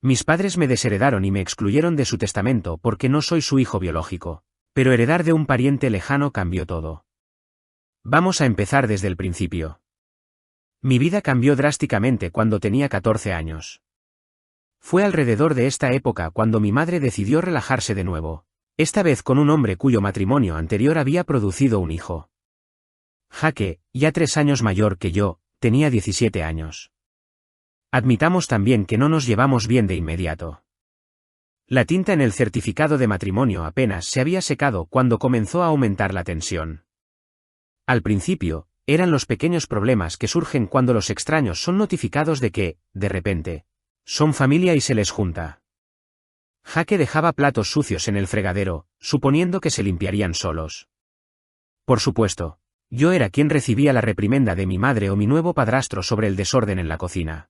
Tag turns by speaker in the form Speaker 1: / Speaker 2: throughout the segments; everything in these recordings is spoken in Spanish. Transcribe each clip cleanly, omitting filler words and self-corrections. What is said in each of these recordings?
Speaker 1: Mis padres me desheredaron y me excluyeron de su testamento porque no soy su hijo biológico. Pero heredar de un pariente lejano cambió todo. Vamos a empezar desde el principio. Mi vida cambió drásticamente cuando tenía 14 años. Fue alrededor de esta época cuando mi madre decidió relajarse de nuevo, esta vez con un hombre cuyo matrimonio anterior había producido un hijo. Jake, ya 3 años mayor que yo, tenía 17 años. Admitamos también que no nos llevamos bien de inmediato. La tinta en el certificado de matrimonio apenas se había secado cuando comenzó a aumentar la tensión. Al principio, eran los pequeños problemas que surgen cuando los extraños son notificados de que, de repente, son familia y se les junta. Jake dejaba platos sucios en el fregadero, suponiendo que se limpiarían solos. Por supuesto, yo era quien recibía la reprimenda de mi madre o mi nuevo padrastro sobre el desorden en la cocina.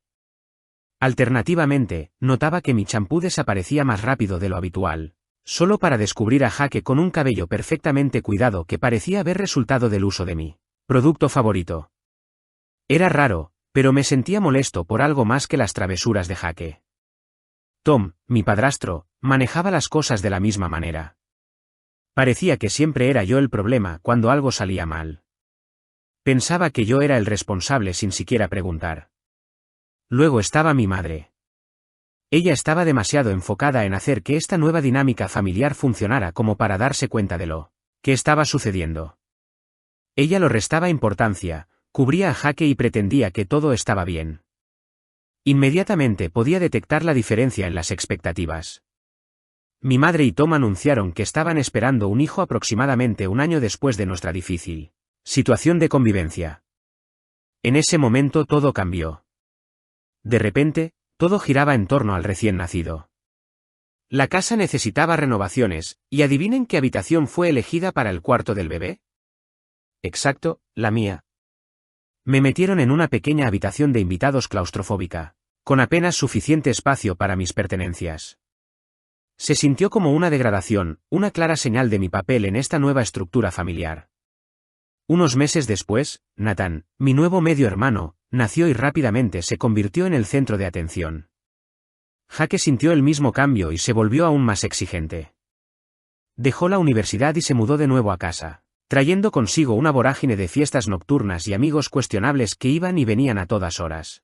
Speaker 1: Alternativamente, notaba que mi champú desaparecía más rápido de lo habitual, solo para descubrir a Jake con un cabello perfectamente cuidado que parecía haber resultado del uso de mi producto favorito. Era raro, pero me sentía molesto por algo más que las travesuras de Jake. Tom, mi padrastro, manejaba las cosas de la misma manera. Parecía que siempre era yo el problema cuando algo salía mal. Pensaba que yo era el responsable sin siquiera preguntar. Luego estaba mi madre. Ella estaba demasiado enfocada en hacer que esta nueva dinámica familiar funcionara como para darse cuenta de lo que estaba sucediendo. Ella lo restaba importancia, cubría a Jake y pretendía que todo estaba bien. Inmediatamente podía detectar la diferencia en las expectativas. Mi madre y Tom anunciaron que estaban esperando un hijo aproximadamente un año después de nuestra difícil situación de convivencia. En ese momento todo cambió. De repente, todo giraba en torno al recién nacido. La casa necesitaba renovaciones, y adivinen qué habitación fue elegida para el cuarto del bebé. Exacto, la mía. Me metieron en una pequeña habitación de invitados claustrofóbica, con apenas suficiente espacio para mis pertenencias. Se sintió como una degradación, una clara señal de mi papel en esta nueva estructura familiar. Unos meses después, Nathan, mi nuevo medio hermano, nació y rápidamente se convirtió en el centro de atención. Jake sintió el mismo cambio y se volvió aún más exigente. Dejó la universidad y se mudó de nuevo a casa, trayendo consigo una vorágine de fiestas nocturnas y amigos cuestionables que iban y venían a todas horas.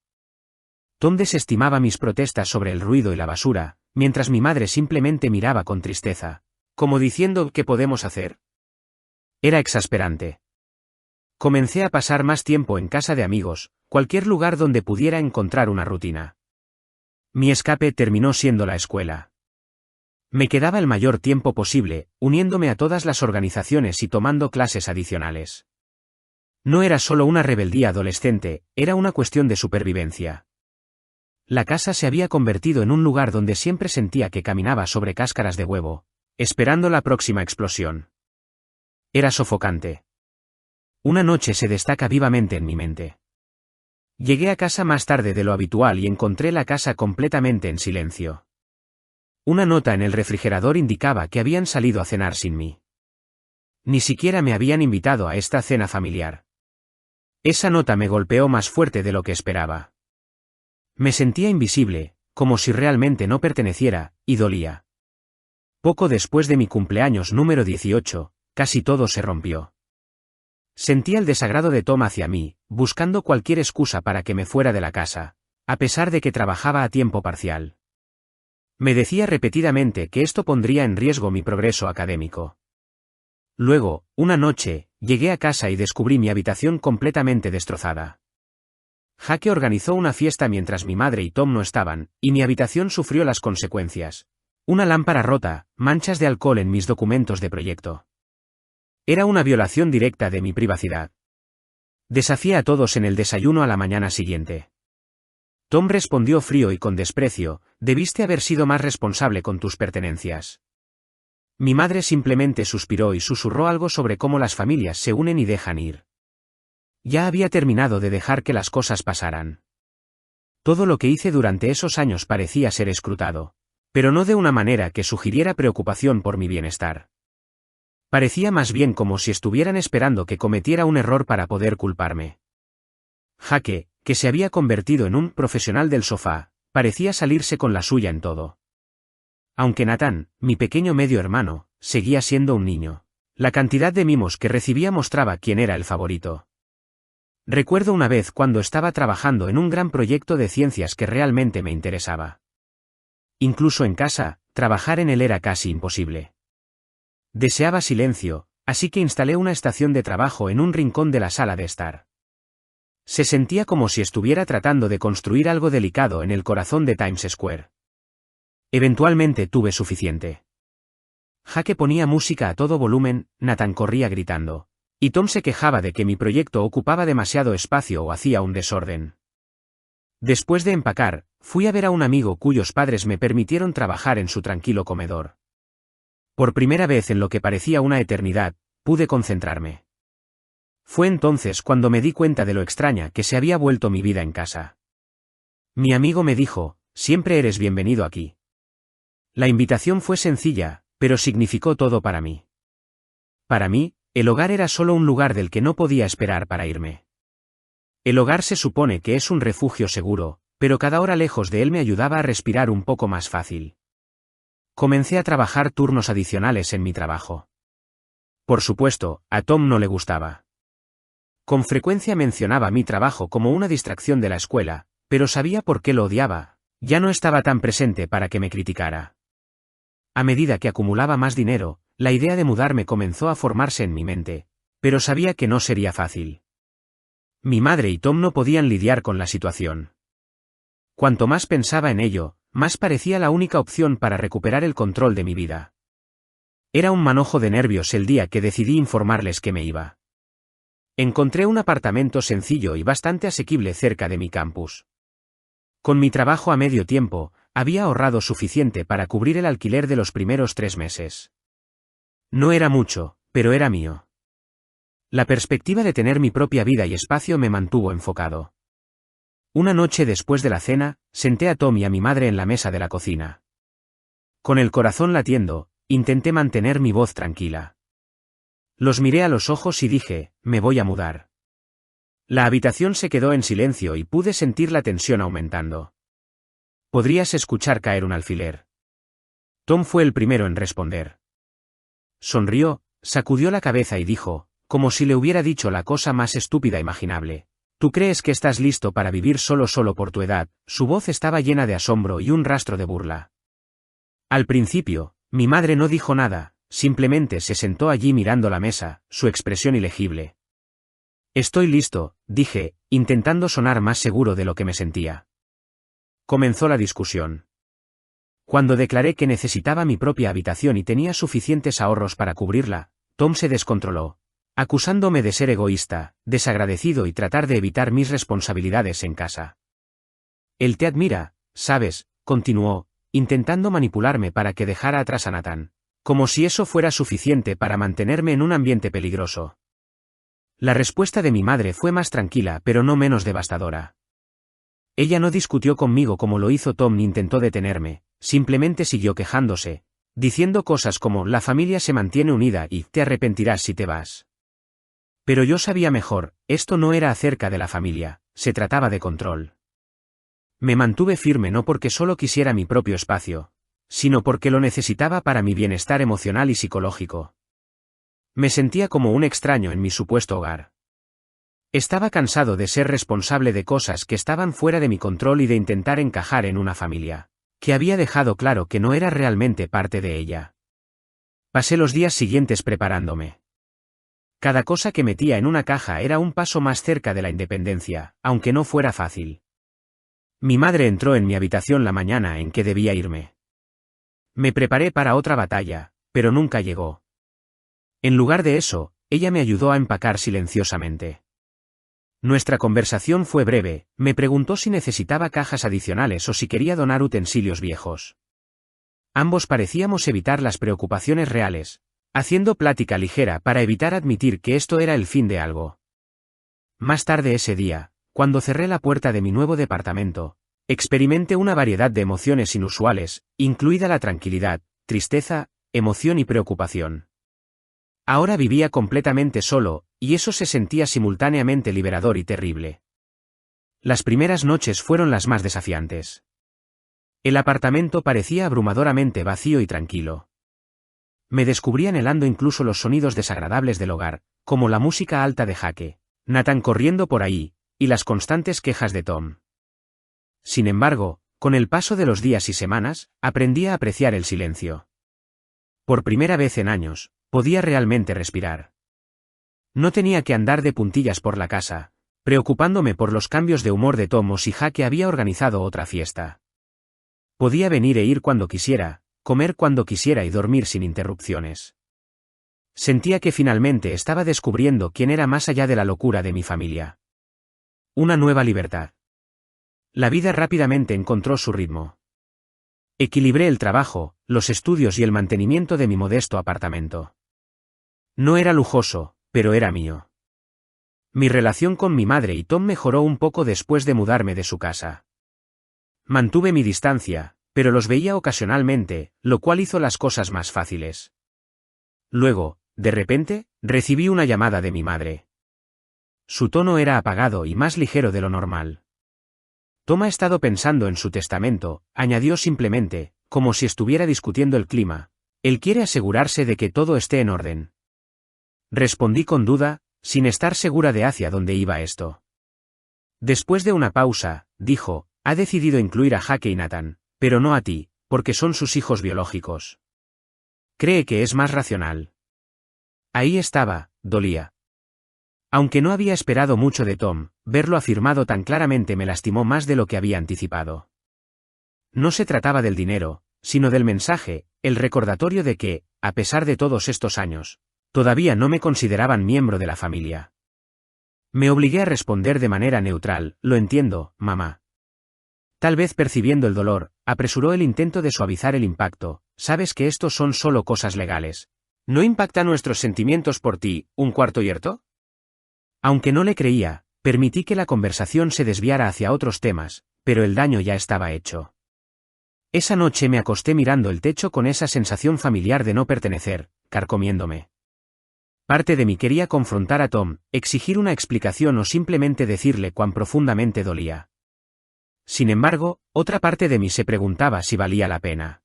Speaker 1: Tom desestimaba mis protestas sobre el ruido y la basura, mientras mi madre simplemente miraba con tristeza, como diciendo ¿qué podemos hacer? Era exasperante. Comencé a pasar más tiempo en casa de amigos, cualquier lugar donde pudiera encontrar una rutina. Mi escape terminó siendo la escuela. Me quedaba el mayor tiempo posible, uniéndome a todas las organizaciones y tomando clases adicionales. No era solo una rebeldía adolescente, era una cuestión de supervivencia. La casa se había convertido en un lugar donde siempre sentía que caminaba sobre cáscaras de huevo, esperando la próxima explosión. Era sofocante. Una noche se destaca vivamente en mi mente. Llegué a casa más tarde de lo habitual y encontré la casa completamente en silencio. Una nota en el refrigerador indicaba que habían salido a cenar sin mí. Ni siquiera me habían invitado a esta cena familiar. Esa nota me golpeó más fuerte de lo que esperaba. Me sentía invisible, como si realmente no perteneciera, y dolía. Poco después de mi cumpleaños número 18, casi todo se rompió. Sentía el desagrado de Tom hacia mí, buscando cualquier excusa para que me fuera de la casa, a pesar de que trabajaba a tiempo parcial. Me decía repetidamente que esto pondría en riesgo mi progreso académico. Luego, una noche, llegué a casa y descubrí mi habitación completamente destrozada. Jake organizó una fiesta mientras mi madre y Tom no estaban, y mi habitación sufrió las consecuencias. Una lámpara rota, manchas de alcohol en mis documentos de proyecto. Era una violación directa de mi privacidad. Desafié a todos en el desayuno a la mañana siguiente. Tom respondió frío y con desprecio, debiste haber sido más responsable con tus pertenencias. Mi madre simplemente suspiró y susurró algo sobre cómo las familias se unen y dejan ir. Ya había terminado de dejar que las cosas pasaran. Todo lo que hice durante esos años parecía ser escrutado, pero no de una manera que sugiriera preocupación por mi bienestar. Parecía más bien como si estuvieran esperando que cometiera un error para poder culparme. Jake, que se había convertido en un profesional del sofá, parecía salirse con la suya en todo. Aunque Nathan, mi pequeño medio hermano, seguía siendo un niño. La cantidad de mimos que recibía mostraba quién era el favorito. Recuerdo una vez cuando estaba trabajando en un gran proyecto de ciencias que realmente me interesaba. Incluso en casa, trabajar en él era casi imposible. Deseaba silencio, así que instalé una estación de trabajo en un rincón de la sala de estar. Se sentía como si estuviera tratando de construir algo delicado en el corazón de Times Square. Eventualmente tuve suficiente. Jake ponía música a todo volumen, Nathan corría gritando. Y Tom se quejaba de que mi proyecto ocupaba demasiado espacio o hacía un desorden. Después de empacar, fui a ver a un amigo cuyos padres me permitieron trabajar en su tranquilo comedor. Por primera vez en lo que parecía una eternidad, pude concentrarme. Fue entonces cuando me di cuenta de lo extraña que se había vuelto mi vida en casa. Mi amigo me dijo, siempre eres bienvenido aquí. La invitación fue sencilla, pero significó todo para mí. Para mí, el hogar era solo un lugar del que no podía esperar para irme. El hogar se supone que es un refugio seguro, pero cada hora lejos de él me ayudaba a respirar un poco más fácil. Comencé a trabajar turnos adicionales en mi trabajo. Por supuesto, a Tom no le gustaba. Con frecuencia mencionaba mi trabajo como una distracción de la escuela, pero sabía por qué lo odiaba. Ya no estaba tan presente para que me criticara. A medida que acumulaba más dinero, la idea de mudarme comenzó a formarse en mi mente, pero sabía que no sería fácil. Mi madre y Tom no podían lidiar con la situación. Cuanto más pensaba en ello, más parecía la única opción para recuperar el control de mi vida. Era un manojo de nervios el día que decidí informarles que me iba. Encontré un apartamento sencillo y bastante asequible cerca de mi campus. Con mi trabajo a medio tiempo, había ahorrado suficiente para cubrir el alquiler de los primeros 3 meses. No era mucho, pero era mío. La perspectiva de tener mi propia vida y espacio me mantuvo enfocado. Una noche después de la cena, senté a Tom y a mi madre en la mesa de la cocina. Con el corazón latiendo, intenté mantener mi voz tranquila. Los miré a los ojos y dije, me voy a mudar. La habitación se quedó en silencio y pude sentir la tensión aumentando. Podrías escuchar caer un alfiler. Tom fue el primero en responder. Sonrió, sacudió la cabeza y dijo, como si le hubiera dicho la cosa más estúpida imaginable. ¿Tú crees que estás listo para vivir solo por tu edad? Su voz estaba llena de asombro y un rastro de burla. Al principio, mi madre no dijo nada, simplemente se sentó allí mirando la mesa, su expresión ilegible. Estoy listo, dije, intentando sonar más seguro de lo que me sentía. Comenzó la discusión. Cuando declaré que necesitaba mi propia habitación y tenía suficientes ahorros para cubrirla, Tom se descontroló, acusándome de ser egoísta, desagradecido y tratar de evitar mis responsabilidades en casa. Él te admira, ¿sabes?, continuó, intentando manipularme para que dejara atrás a Nathan, como si eso fuera suficiente para mantenerme en un ambiente peligroso. La respuesta de mi madre fue más tranquila pero no menos devastadora. Ella no discutió conmigo como lo hizo Tom ni intentó detenerme, simplemente siguió quejándose, diciendo cosas como la familia se mantiene unida y te arrepentirás si te vas. Pero yo sabía mejor, esto no era acerca de la familia, se trataba de control. Me mantuve firme no porque solo quisiera mi propio espacio, sino porque lo necesitaba para mi bienestar emocional y psicológico. Me sentía como un extraño en mi supuesto hogar. Estaba cansado de ser responsable de cosas que estaban fuera de mi control y de intentar encajar en una familia, que había dejado claro que no era realmente parte de ella. Pasé los días siguientes preparándome. Cada cosa que metía en una caja era un paso más cerca de la independencia, aunque no fuera fácil. Mi madre entró en mi habitación la mañana en que debía irme. Me preparé para otra batalla, pero nunca llegó. En lugar de eso, ella me ayudó a empacar silenciosamente. Nuestra conversación fue breve, me preguntó si necesitaba cajas adicionales o si quería donar utensilios viejos. Ambos parecíamos evitar las preocupaciones reales, haciendo plática ligera para evitar admitir que esto era el fin de algo. Más tarde ese día, cuando cerré la puerta de mi nuevo departamento, experimenté una variedad de emociones inusuales, incluida la tranquilidad, tristeza, emoción y preocupación. Ahora vivía completamente solo, y eso se sentía simultáneamente liberador y terrible. Las primeras noches fueron las más desafiantes. El apartamento parecía abrumadoramente vacío y tranquilo. Me descubrí anhelando incluso los sonidos desagradables del hogar, como la música alta de Jake, Nathan corriendo por ahí, y las constantes quejas de Tom. Sin embargo, con el paso de los días y semanas, aprendí a apreciar el silencio. Por primera vez en años, podía realmente respirar. No tenía que andar de puntillas por la casa, preocupándome por los cambios de humor de Tom o si Jake había organizado otra fiesta. Podía venir e ir cuando quisiera, comer cuando quisiera y dormir sin interrupciones. Sentía que finalmente estaba descubriendo quién era más allá de la locura de mi familia. Una nueva libertad. La vida rápidamente encontró su ritmo. Equilibré el trabajo, los estudios y el mantenimiento de mi modesto apartamento. No era lujoso, pero era mío. Mi relación con mi madre y Tom mejoró un poco después de mudarme de su casa. Mantuve mi distancia, pero los veía ocasionalmente, lo cual hizo las cosas más fáciles. Luego, de repente, recibí una llamada de mi madre. Su tono era apagado y más ligero de lo normal. Tom ha estado pensando en su testamento, añadió simplemente, como si estuviera discutiendo el clima. Él quiere asegurarse de que todo esté en orden. Respondí con duda, sin estar segura de hacia dónde iba esto. Después de una pausa, dijo, ha decidido incluir a Jake y Nathan, pero no a ti, porque son sus hijos biológicos. Cree que es más racional. Ahí estaba, dolía. Aunque no había esperado mucho de Tom, verlo afirmado tan claramente me lastimó más de lo que había anticipado. No se trataba del dinero, sino del mensaje, el recordatorio de que, a pesar de todos estos años, todavía no me consideraban miembro de la familia. Me obligué a responder de manera neutral, lo entiendo, mamá. Tal vez percibiendo el dolor, apresuró el intento de suavizar el impacto, sabes que estos son solo cosas legales. ¿No impacta nuestros sentimientos por ti, un cuarto yerto? Aunque no le creía, permití que la conversación se desviara hacia otros temas, pero el daño ya estaba hecho. Esa noche me acosté mirando el techo con esa sensación familiar de no pertenecer, carcomiéndome. Parte de mí quería confrontar a Tom, exigir una explicación o simplemente decirle cuán profundamente dolía. Sin embargo, otra parte de mí se preguntaba si valía la pena.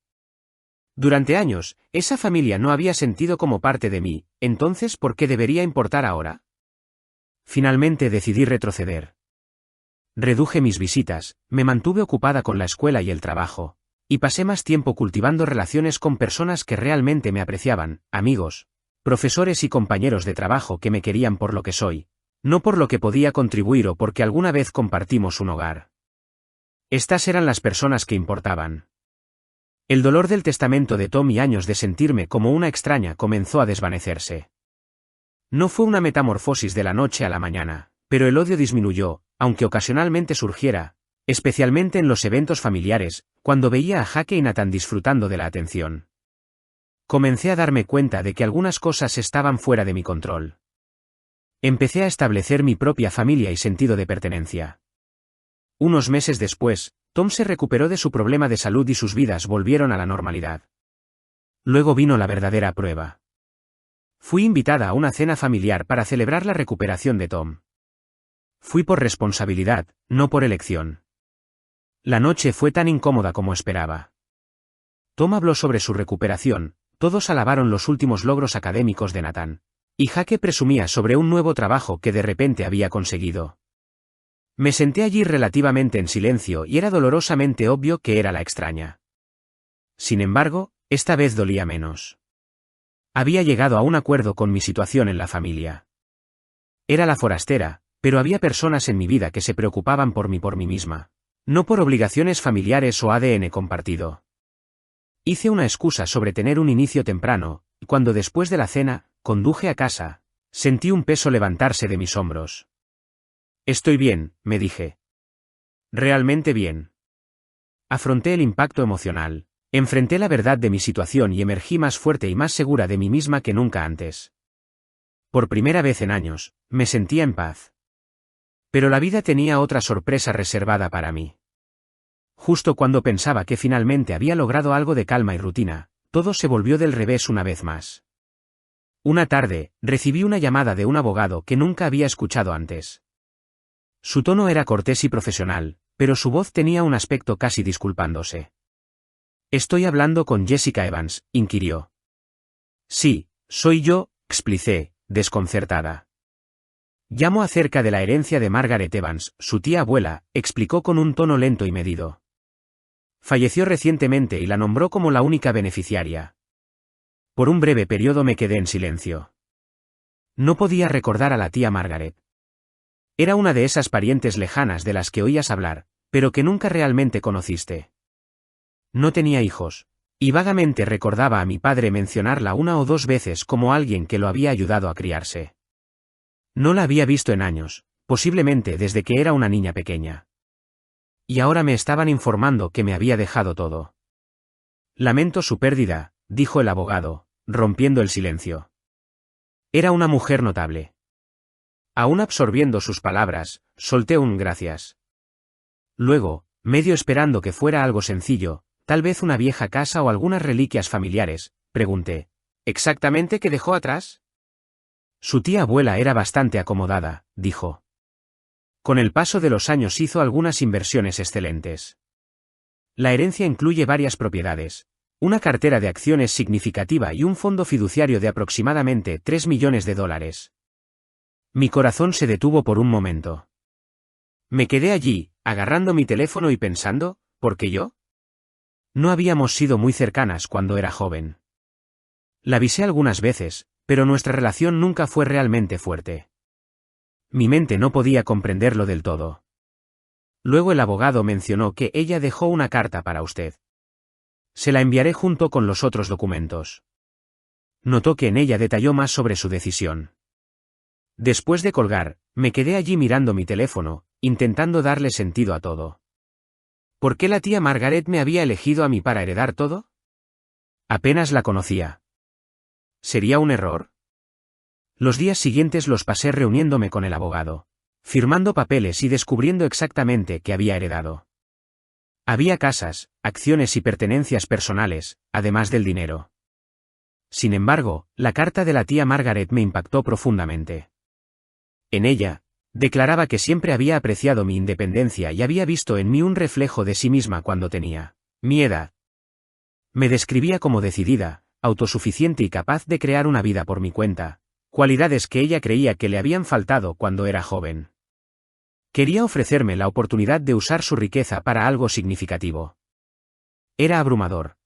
Speaker 1: Durante años, esa familia no había sentido como parte de mí, entonces ¿por qué debería importar ahora? Finalmente decidí retroceder. Reduje mis visitas, me mantuve ocupada con la escuela y el trabajo, y pasé más tiempo cultivando relaciones con personas que realmente me apreciaban, amigos, profesores y compañeros de trabajo que me querían por lo que soy, no por lo que podía contribuir o porque alguna vez compartimos un hogar. Estas eran las personas que importaban. El dolor del testamento de Tom y años de sentirme como una extraña comenzó a desvanecerse. No fue una metamorfosis de la noche a la mañana, pero el odio disminuyó, aunque ocasionalmente surgiera, especialmente en los eventos familiares, cuando veía a Jake y Nathan disfrutando de la atención. Comencé a darme cuenta de que algunas cosas estaban fuera de mi control. Empecé a establecer mi propia familia y sentido de pertenencia. Unos meses después, Tom se recuperó de su problema de salud y sus vidas volvieron a la normalidad. Luego vino la verdadera prueba. Fui invitada a una cena familiar para celebrar la recuperación de Tom. Fui por responsabilidad, no por elección. La noche fue tan incómoda como esperaba. Tom habló sobre su recuperación, todos alabaron los últimos logros académicos de Nathan, y Jake presumía sobre un nuevo trabajo que de repente había conseguido. Me senté allí relativamente en silencio y era dolorosamente obvio que era la extraña. Sin embargo, esta vez dolía menos. Había llegado a un acuerdo con mi situación en la familia. Era la forastera, pero había personas en mi vida que se preocupaban por mí misma, no por obligaciones familiares o ADN compartido. Hice una excusa sobre tener un inicio temprano, y cuando después de la cena, conduje a casa, sentí un peso levantarse de mis hombros. Estoy bien, me dije. Realmente bien. Afronté el impacto emocional, enfrenté la verdad de mi situación y emergí más fuerte y más segura de mí misma que nunca antes. Por primera vez en años, me sentía en paz. Pero la vida tenía otra sorpresa reservada para mí. Justo cuando pensaba que finalmente había logrado algo de calma y rutina, todo se volvió del revés una vez más. Una tarde, recibí una llamada de un abogado que nunca había escuchado antes. Su tono era cortés y profesional, pero su voz tenía un aspecto casi disculpándose. Estoy hablando con Jessica Evans, inquirió. Sí, soy yo, explicé, desconcertada. Llamo acerca de la herencia de Margaret Evans, su tía abuela, explicó con un tono lento y medido. Falleció recientemente y la nombró como la única beneficiaria. Por un breve periodo me quedé en silencio. No podía recordar a la tía Margaret. Era una de esas parientes lejanas de las que oías hablar, pero que nunca realmente conociste. No tenía hijos, y vagamente recordaba a mi padre mencionarla una o dos veces como alguien que lo había ayudado a criarse. No la había visto en años, posiblemente desde que era una niña pequeña. Y ahora me estaban informando que me había dejado todo. Lamento su pérdida, dijo el abogado, rompiendo el silencio. Era una mujer notable. Aún absorbiendo sus palabras, solté un gracias. Luego, medio esperando que fuera algo sencillo, tal vez una vieja casa o algunas reliquias familiares, pregunté, ¿exactamente qué dejó atrás? Su tía abuela era bastante acomodada, dijo. Con el paso de los años hizo algunas inversiones excelentes. La herencia incluye varias propiedades, una cartera de acciones significativa y un fondo fiduciario de aproximadamente $3 millones. Mi corazón se detuvo por un momento. Me quedé allí, agarrando mi teléfono y pensando, ¿por qué yo? No habíamos sido muy cercanas cuando era joven. La avisé algunas veces, pero nuestra relación nunca fue realmente fuerte. Mi mente no podía comprenderlo del todo. Luego el abogado mencionó que ella dejó una carta para usted. Se la enviaré junto con los otros documentos. Notó que en ella detalló más sobre su decisión. Después de colgar, me quedé allí mirando mi teléfono, intentando darle sentido a todo. ¿Por qué la tía Margaret me había elegido a mí para heredar todo? Apenas la conocía. ¿Sería un error? Los días siguientes los pasé reuniéndome con el abogado, firmando papeles y descubriendo exactamente qué había heredado. Había casas, acciones y pertenencias personales, además del dinero. Sin embargo, la carta de la tía Margaret me impactó profundamente. En ella, declaraba que siempre había apreciado mi independencia y había visto en mí un reflejo de sí misma cuando tenía mi edad. Me describía como decidida, autosuficiente y capaz de crear una vida por mi cuenta, cualidades que ella creía que le habían faltado cuando era joven. Quería ofrecerme la oportunidad de usar su riqueza para algo significativo. Era abrumador.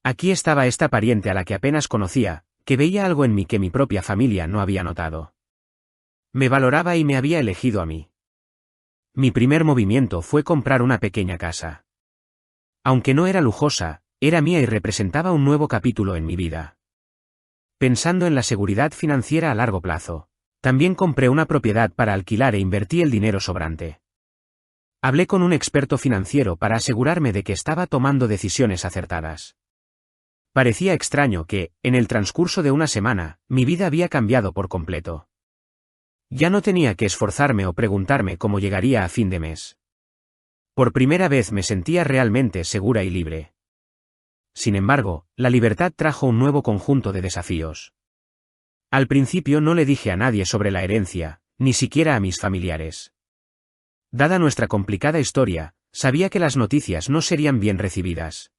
Speaker 1: Aquí estaba esta pariente a la que apenas conocía, que veía algo en mí que mi propia familia no había notado. Me valoraba y me había elegido a mí. Mi primer movimiento fue comprar una pequeña casa. Aunque no era lujosa, era mía y representaba un nuevo capítulo en mi vida. Pensando en la seguridad financiera a largo plazo, también compré una propiedad para alquilar e invertí el dinero sobrante. Hablé con un experto financiero para asegurarme de que estaba tomando decisiones acertadas. Parecía extraño que, en el transcurso de una semana, mi vida había cambiado por completo. Ya no tenía que esforzarme o preguntarme cómo llegaría a fin de mes. Por primera vez me sentía realmente segura y libre. Sin embargo, la libertad trajo un nuevo conjunto de desafíos. Al principio no le dije a nadie sobre la herencia, ni siquiera a mis familiares. Dada nuestra complicada historia, sabía que las noticias no serían bien recibidas.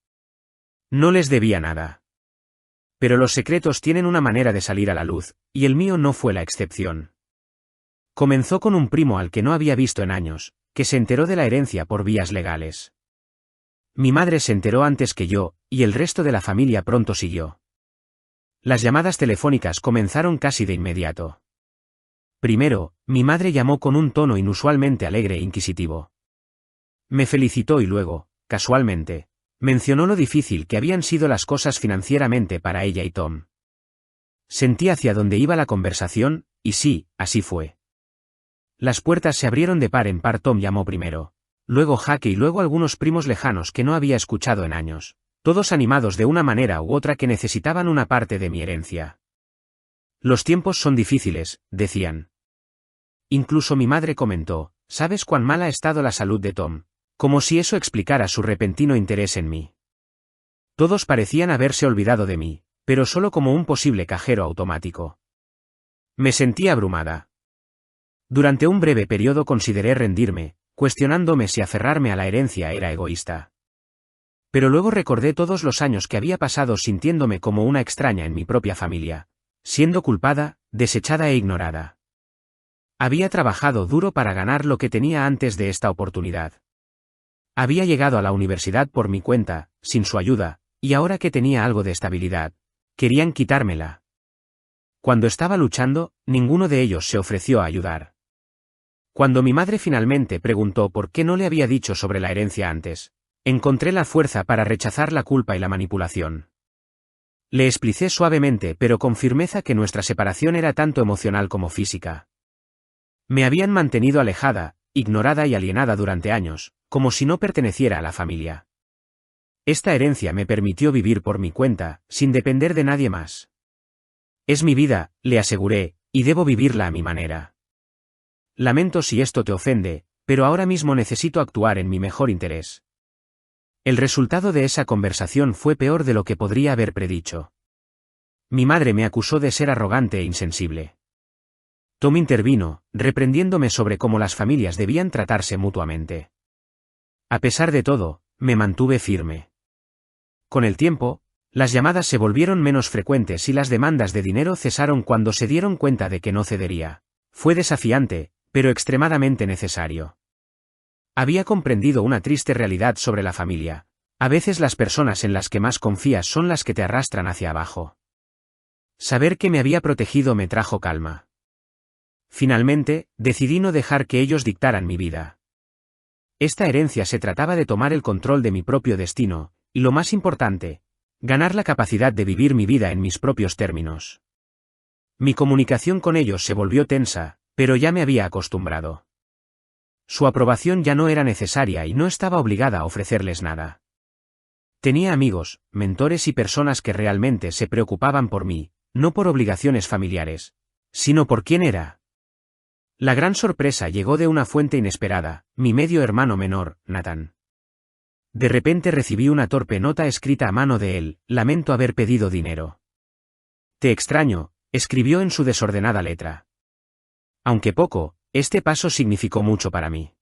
Speaker 1: No les debía nada. Pero los secretos tienen una manera de salir a la luz, y el mío no fue la excepción. Comenzó con un primo al que no había visto en años, que se enteró de la herencia por vías legales. Mi madre se enteró antes que yo, y el resto de la familia pronto siguió. Las llamadas telefónicas comenzaron casi de inmediato. Primero, mi madre llamó con un tono inusualmente alegre e inquisitivo. Me felicitó y luego, casualmente, mencionó lo difícil que habían sido las cosas financieramente para ella y Tom. Sentí hacia dónde iba la conversación, y sí, así fue. Las puertas se abrieron de par en par. Tom llamó primero, luego Jack y luego algunos primos lejanos que no había escuchado en años, todos animados de una manera u otra que necesitaban una parte de mi herencia. Los tiempos son difíciles, decían. Incluso mi madre comentó, ¿sabes cuán mal ha estado la salud de Tom? Como si eso explicara su repentino interés en mí. Todos parecían haberse olvidado de mí, pero solo como un posible cajero automático. Me sentí abrumada. Durante un breve periodo consideré rendirme, cuestionándome si aferrarme a la herencia era egoísta. Pero luego recordé todos los años que había pasado sintiéndome como una extraña en mi propia familia, siendo culpada, desechada e ignorada. Había trabajado duro para ganar lo que tenía antes de esta oportunidad. Había llegado a la universidad por mi cuenta, sin su ayuda, y ahora que tenía algo de estabilidad, querían quitármela. Cuando estaba luchando, ninguno de ellos se ofreció a ayudar. Cuando mi madre finalmente preguntó por qué no le había dicho sobre la herencia antes, encontré la fuerza para rechazar la culpa y la manipulación. Le expliqué suavemente pero con firmeza que nuestra separación era tanto emocional como física. Me habían mantenido alejada, ignorada y alienada durante años, como si no perteneciera a la familia. Esta herencia me permitió vivir por mi cuenta, sin depender de nadie más. Es mi vida, le aseguré, y debo vivirla a mi manera. Lamento si esto te ofende, pero ahora mismo necesito actuar en mi mejor interés. El resultado de esa conversación fue peor de lo que podría haber predicho. Mi madre me acusó de ser arrogante e insensible. Tom intervino, reprendiéndome sobre cómo las familias debían tratarse mutuamente. A pesar de todo, me mantuve firme. Con el tiempo, las llamadas se volvieron menos frecuentes y las demandas de dinero cesaron cuando se dieron cuenta de que no cedería. Fue desafiante, pero extremadamente necesario. Había comprendido una triste realidad sobre la familia. A veces las personas en las que más confías son las que te arrastran hacia abajo. Saber que me había protegido me trajo calma. Finalmente, decidí no dejar que ellos dictaran mi vida. Esta herencia se trataba de tomar el control de mi propio destino, y lo más importante, ganar la capacidad de vivir mi vida en mis propios términos. Mi comunicación con ellos se volvió tensa, pero ya me había acostumbrado. Su aprobación ya no era necesaria y no estaba obligada a ofrecerles nada. Tenía amigos, mentores y personas que realmente se preocupaban por mí, no por obligaciones familiares, sino por quién era. La gran sorpresa llegó de una fuente inesperada, mi medio hermano menor, Nathan. De repente recibí una torpe nota escrita a mano de él: lamento haber pedido dinero. Te extraño, escribió en su desordenada letra. Aunque poco, este paso significó mucho para mí.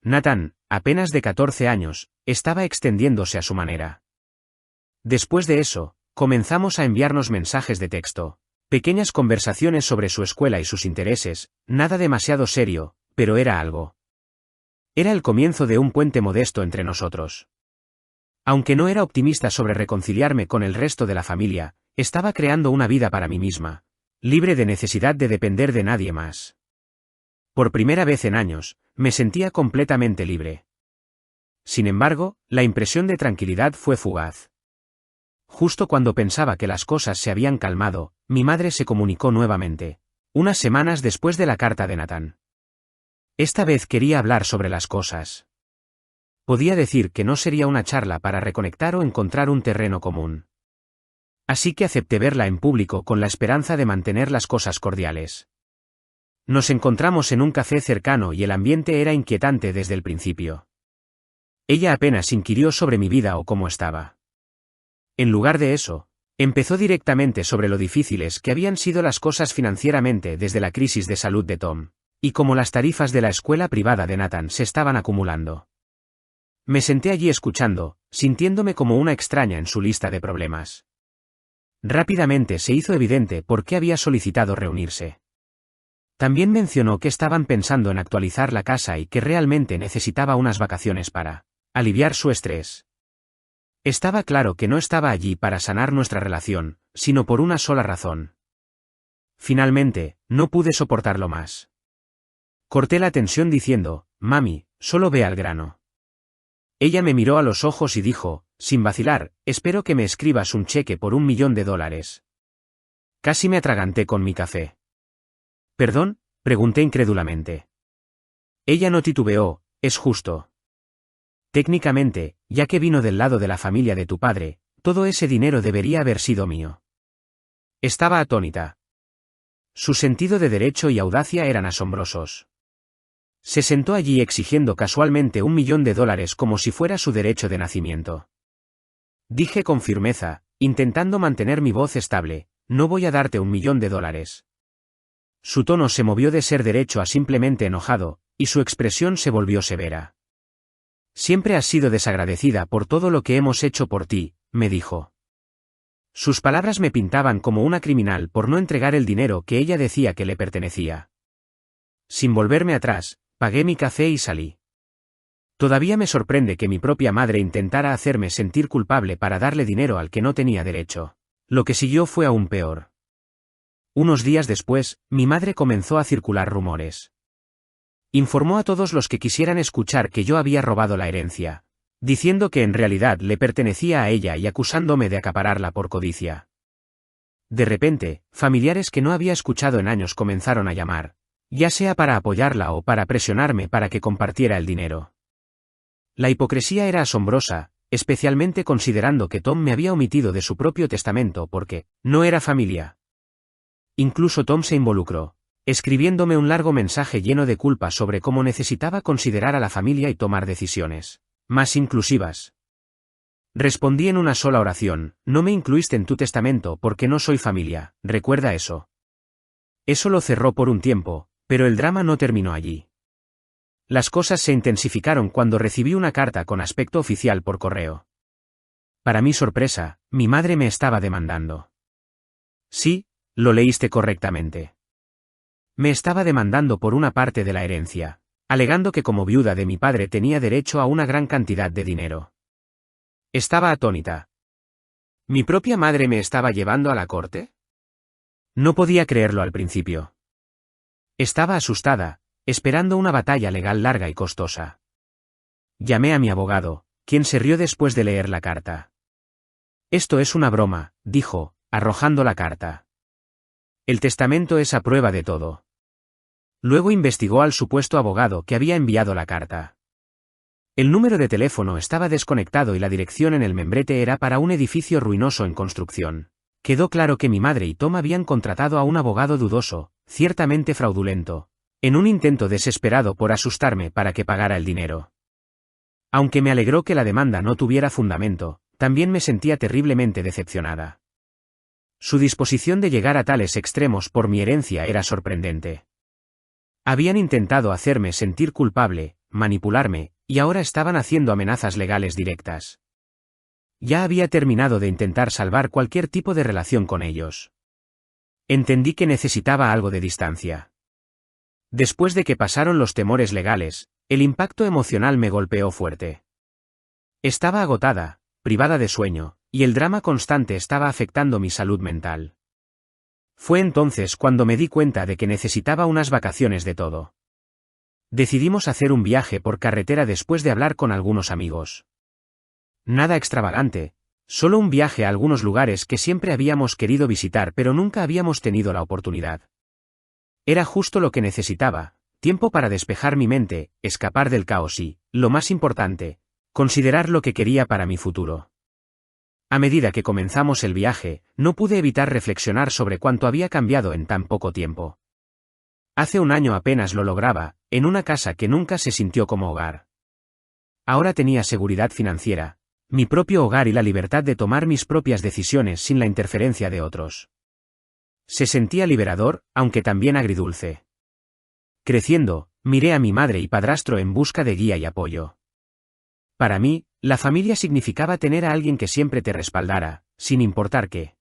Speaker 1: Nathan, apenas de 14 años, estaba extendiéndose a su manera. Después de eso, comenzamos a enviarnos mensajes de texto, pequeñas conversaciones sobre su escuela y sus intereses, nada demasiado serio, pero era algo. Era el comienzo de un puente modesto entre nosotros. Aunque no era optimista sobre reconciliarme con el resto de la familia, estaba creando una vida para mí misma, libre de necesidad de depender de nadie más. Por primera vez en años, me sentía completamente libre. Sin embargo, la impresión de tranquilidad fue fugaz. Justo cuando pensaba que las cosas se habían calmado, mi madre se comunicó nuevamente, unas semanas después de la carta de Nathan. Esta vez quería hablar sobre las cosas. Podía decir que no sería una charla para reconectar o encontrar un terreno común. Así que acepté verla en público con la esperanza de mantener las cosas cordiales. Nos encontramos en un café cercano y el ambiente era inquietante desde el principio. Ella apenas inquirió sobre mi vida o cómo estaba. En lugar de eso, empezó directamente sobre lo difíciles que habían sido las cosas financieramente desde la crisis de salud de Tom, y cómo las tarifas de la escuela privada de Nathan se estaban acumulando. Me senté allí escuchando, sintiéndome como una extraña en su lista de problemas. Rápidamente se hizo evidente por qué había solicitado reunirse. También mencionó que estaban pensando en actualizar la casa y que realmente necesitaba unas vacaciones para aliviar su estrés. Estaba claro que no estaba allí para sanar nuestra relación, sino por una sola razón. Finalmente, no pude soportarlo más. Corté la tensión diciendo: mami, solo ve al grano. Ella me miró a los ojos y dijo, sin vacilar: espero que me escribas un cheque por $1.000.000. Casi me atraganté con mi café. ¿Perdón?, pregunté incrédulamente. Ella no titubeó: es justo. Técnicamente, ya que vino del lado de la familia de tu padre, todo ese dinero debería haber sido mío. Estaba atónita. Su sentido de derecho y audacia eran asombrosos. Se sentó allí exigiendo casualmente $1.000.000 como si fuera su derecho de nacimiento. Dije con firmeza, intentando mantener mi voz estable: no voy a darte $1.000.000. Su tono se movió de ser derecho a simplemente enojado, y su expresión se volvió severa. Siempre has sido desagradecida por todo lo que hemos hecho por ti, me dijo. Sus palabras me pintaban como una criminal por no entregar el dinero que ella decía que le pertenecía. Sin volverme atrás, pagué mi café y salí. Todavía me sorprende que mi propia madre intentara hacerme sentir culpable para darle dinero al que no tenía derecho. Lo que siguió fue aún peor. Unos días después, mi madre comenzó a circular rumores. Informó a todos los que quisieran escuchar que yo había robado la herencia, diciendo que en realidad le pertenecía a ella y acusándome de acapararla por codicia. De repente, familiares que no había escuchado en años comenzaron a llamar, ya sea para apoyarla o para presionarme para que compartiera el dinero. La hipocresía era asombrosa, especialmente considerando que Tom me había omitido de su propio testamento porque no era familia. Incluso Tom se involucró, escribiéndome un largo mensaje lleno de culpa sobre cómo necesitaba considerar a la familia y tomar decisiones más inclusivas. Respondí en una sola oración: no me incluiste en tu testamento porque no soy familia, recuerda eso. Eso lo cerró por un tiempo, pero el drama no terminó allí. Las cosas se intensificaron cuando recibí una carta con aspecto oficial por correo. Para mi sorpresa, mi madre me estaba demandando. Sí, lo leíste correctamente. Me estaba demandando por una parte de la herencia, alegando que como viuda de mi padre tenía derecho a una gran cantidad de dinero. Estaba atónita. ¿Mi propia madre me estaba llevando a la corte? No podía creerlo al principio. Estaba asustada, esperando una batalla legal larga y costosa. Llamé a mi abogado, quien se rió después de leer la carta. Esto es una broma, dijo, arrojando la carta. El testamento es a prueba de todo. Luego investigó al supuesto abogado que había enviado la carta. El número de teléfono estaba desconectado y la dirección en el membrete era para un edificio ruinoso en construcción. Quedó claro que mi madre y Tom habían contratado a un abogado dudoso, ciertamente fraudulento, en un intento desesperado por asustarme para que pagara el dinero. Aunque me alegró que la demanda no tuviera fundamento, también me sentía terriblemente decepcionada. Su disposición de llegar a tales extremos por mi herencia era sorprendente. Habían intentado hacerme sentir culpable, manipularme, y ahora estaban haciendo amenazas legales directas. Ya había terminado de intentar salvar cualquier tipo de relación con ellos. Entendí que necesitaba algo de distancia. Después de que pasaron los temores legales, el impacto emocional me golpeó fuerte. Estaba agotada, privada de sueño, y el drama constante estaba afectando mi salud mental. Fue entonces cuando me di cuenta de que necesitaba unas vacaciones de todo. Decidimos hacer un viaje por carretera después de hablar con algunos amigos. Nada extravagante, solo un viaje a algunos lugares que siempre habíamos querido visitar pero nunca habíamos tenido la oportunidad. Era justo lo que necesitaba, tiempo para despejar mi mente, escapar del caos y, lo más importante, considerar lo que quería para mi futuro. A medida que comenzamos el viaje, no pude evitar reflexionar sobre cuánto había cambiado en tan poco tiempo. Hace un año apenas lo lograba, en una casa que nunca se sintió como hogar. Ahora tenía seguridad financiera, mi propio hogar y la libertad de tomar mis propias decisiones sin la interferencia de otros. Se sentía liberador, aunque también agridulce. Creciendo, miré a mi madre y padrastro en busca de guía y apoyo. Para mí, la familia significaba tener a alguien que siempre te respaldara, sin importar qué.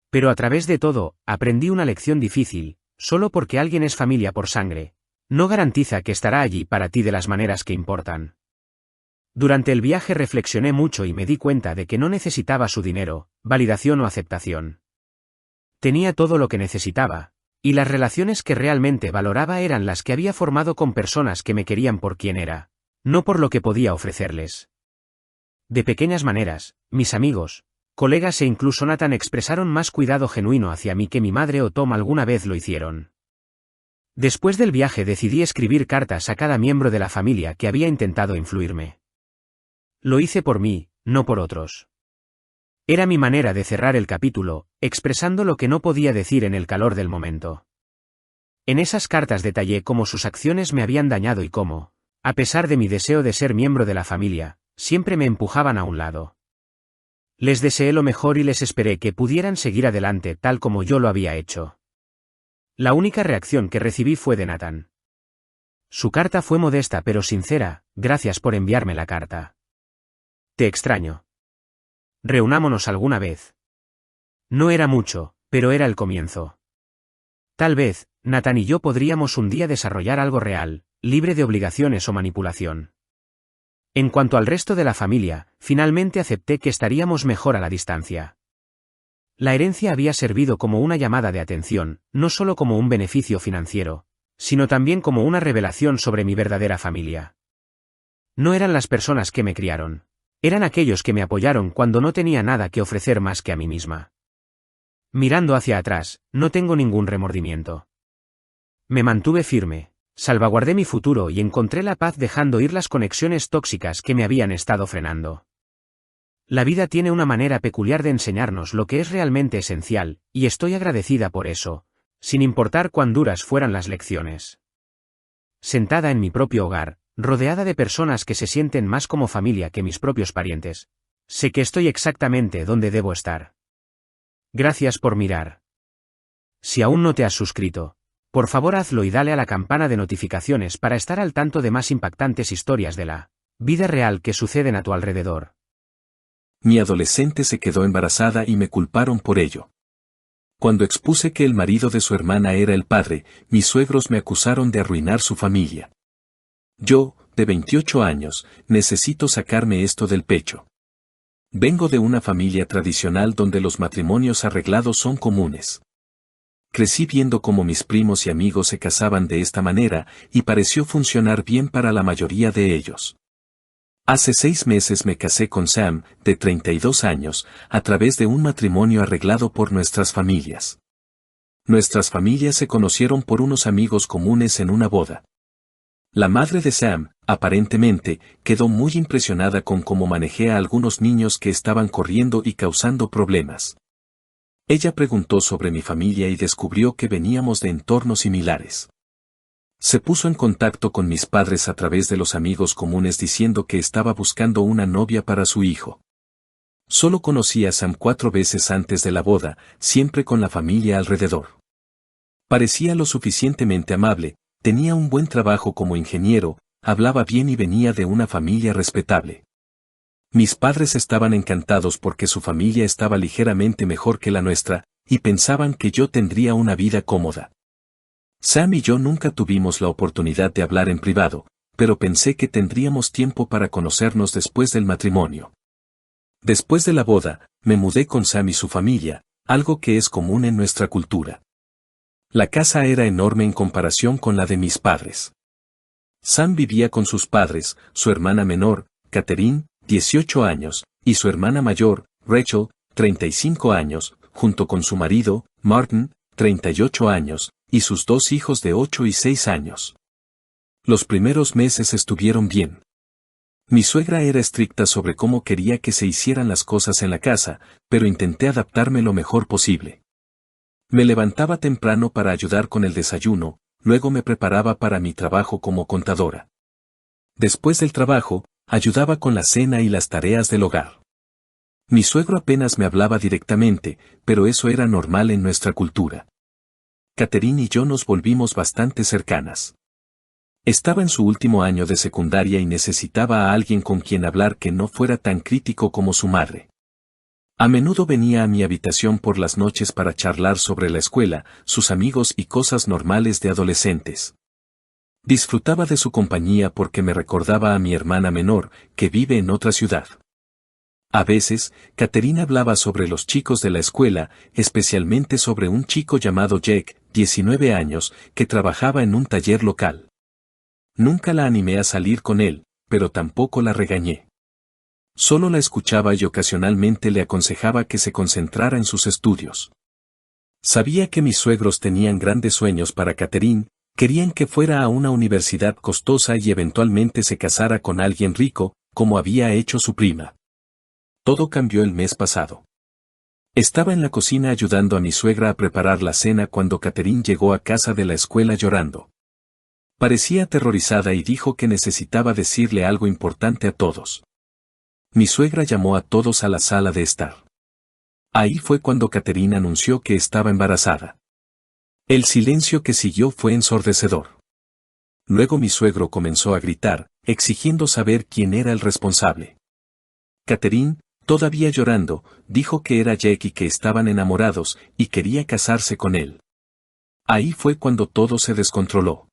Speaker 1: Pero a través de todo, aprendí una lección difícil: solo porque alguien es familia por sangre, no garantiza que estará allí para ti de las maneras que importan. Durante el viaje reflexioné mucho y me di cuenta de que no necesitaba su dinero, validación o aceptación. Tenía todo lo que necesitaba, y las relaciones que realmente valoraba eran las que había formado con personas que me querían por quien era, no por lo que podía ofrecerles. De pequeñas maneras, mis amigos, colegas e incluso Nathan expresaron más cuidado genuino hacia mí que mi madre o Tom alguna vez lo hicieron. Después del viaje decidí escribir cartas a cada miembro de la familia que había intentado influirme. Lo hice por mí, no por otros. Era mi manera de cerrar el capítulo, expresando lo que no podía decir en el calor del momento. En esas cartas detallé cómo sus acciones me habían dañado y cómo, a pesar de mi deseo de ser miembro de la familia, siempre me empujaban a un lado. Les deseé lo mejor y les esperé que pudieran seguir adelante tal como yo lo había hecho. La única reacción que recibí fue de Nathan. Su carta fue modesta pero sincera, gracias por enviarme la carta. Te extraño. Reunámonos alguna vez. No era mucho, pero era el comienzo. Tal vez, Nathan y yo podríamos un día desarrollar algo real, libre de obligaciones o manipulación. En cuanto al resto de la familia, finalmente acepté que estaríamos mejor a la distancia. La herencia había servido como una llamada de atención, no solo como un beneficio financiero, sino también como una revelación sobre mi verdadera familia. No eran las personas que me criaron. Eran aquellos que me apoyaron cuando no tenía nada que ofrecer más que a mí misma. Mirando hacia atrás, no tengo ningún remordimiento. Me mantuve firme, salvaguardé mi futuro y encontré la paz dejando ir las conexiones tóxicas que me habían estado frenando. La vida tiene una manera peculiar de enseñarnos lo que es realmente esencial, y estoy agradecida por eso, sin importar cuán duras fueran las lecciones. Sentada en mi propio hogar, rodeada de personas que se sienten más como familia que mis propios parientes, sé que estoy exactamente donde debo estar. Gracias por mirar. Si aún no te has suscrito, por favor hazlo y dale a la campana de notificaciones para estar al tanto de más impactantes historias de la vida real que suceden a tu alrededor.
Speaker 2: Mi adolescente se quedó embarazada y me culparon por ello. Cuando expuse que el marido de su hermana era el padre, mis suegros me acusaron de arruinar su familia. Yo, de 28 años, necesito sacarme esto del pecho. Vengo de una familia tradicional donde los matrimonios arreglados son comunes. Crecí viendo cómo mis primos y amigos se casaban de esta manera, y pareció funcionar bien para la mayoría de ellos. Hace 6 meses me casé con Sam, de 32 años, a través de un matrimonio arreglado por nuestras familias. Nuestras familias se conocieron por unos amigos comunes en una boda. La madre de Sam, aparentemente, quedó muy impresionada con cómo manejé a algunos niños que estaban corriendo y causando problemas. Ella preguntó sobre mi familia y descubrió que veníamos de entornos similares. Se puso en contacto con mis padres a través de los amigos comunes diciendo que estaba buscando una novia para su hijo. Solo conocí a Sam 4 veces antes de la boda, siempre con la familia alrededor. Parecía lo suficientemente amable, tenía un buen trabajo como ingeniero, hablaba bien y venía de una familia respetable. Mis padres estaban encantados porque su familia estaba ligeramente mejor que la nuestra, y pensaban que yo tendría una vida cómoda. Sam y yo nunca tuvimos la oportunidad de hablar en privado, pero pensé que tendríamos tiempo para conocernos después del matrimonio. Después de la boda, me mudé con Sam y su familia, algo que es común en nuestra cultura. La casa era enorme en comparación con la de mis padres. Sam vivía con sus padres, su hermana menor, Catherine, 18 años, y su hermana mayor, Rachel, 35 años, junto con su marido, Martin, 38 años, y sus 2 hijos de 8 y 6 años. Los primeros meses estuvieron bien. Mi suegra era estricta sobre cómo quería que se hicieran las cosas en la casa, pero intenté adaptarme lo mejor posible. Me levantaba temprano para ayudar con el desayuno, luego me preparaba para mi trabajo como contadora. Después del trabajo, ayudaba con la cena y las tareas del hogar. Mi suegro apenas me hablaba directamente, pero eso era normal en nuestra cultura. Catherine y yo nos volvimos bastante cercanas. Estaba en su último año de secundaria y necesitaba a alguien con quien hablar que no fuera tan crítico como su madre. A menudo venía a mi habitación por las noches para charlar sobre la escuela, sus amigos y cosas normales de adolescentes. Disfrutaba de su compañía porque me recordaba a mi hermana menor, que vive en otra ciudad. A veces, Catherine hablaba sobre los chicos de la escuela, especialmente sobre un chico llamado Jake, 19 años, que trabajaba en un taller local. Nunca la animé a salir con él, pero tampoco la regañé. Solo la escuchaba y ocasionalmente le aconsejaba que se concentrara en sus estudios. Sabía que mis suegros tenían grandes sueños para Catherine, querían que fuera a una universidad costosa y eventualmente se casara con alguien rico, como había hecho su prima. Todo cambió el mes pasado. Estaba en la cocina ayudando a mi suegra a preparar la cena cuando Catherine llegó a casa de la escuela llorando. Parecía aterrorizada y dijo que necesitaba decirle algo importante a todos. Mi suegra llamó a todos a la sala de estar. Ahí fue cuando Catherine anunció que estaba embarazada. El silencio que siguió fue ensordecedor. Luego mi suegro comenzó a gritar, exigiendo saber quién era el responsable. Catherine, todavía llorando, dijo que era Jake y que estaban enamorados, y quería casarse con él. Ahí fue cuando todo se descontroló.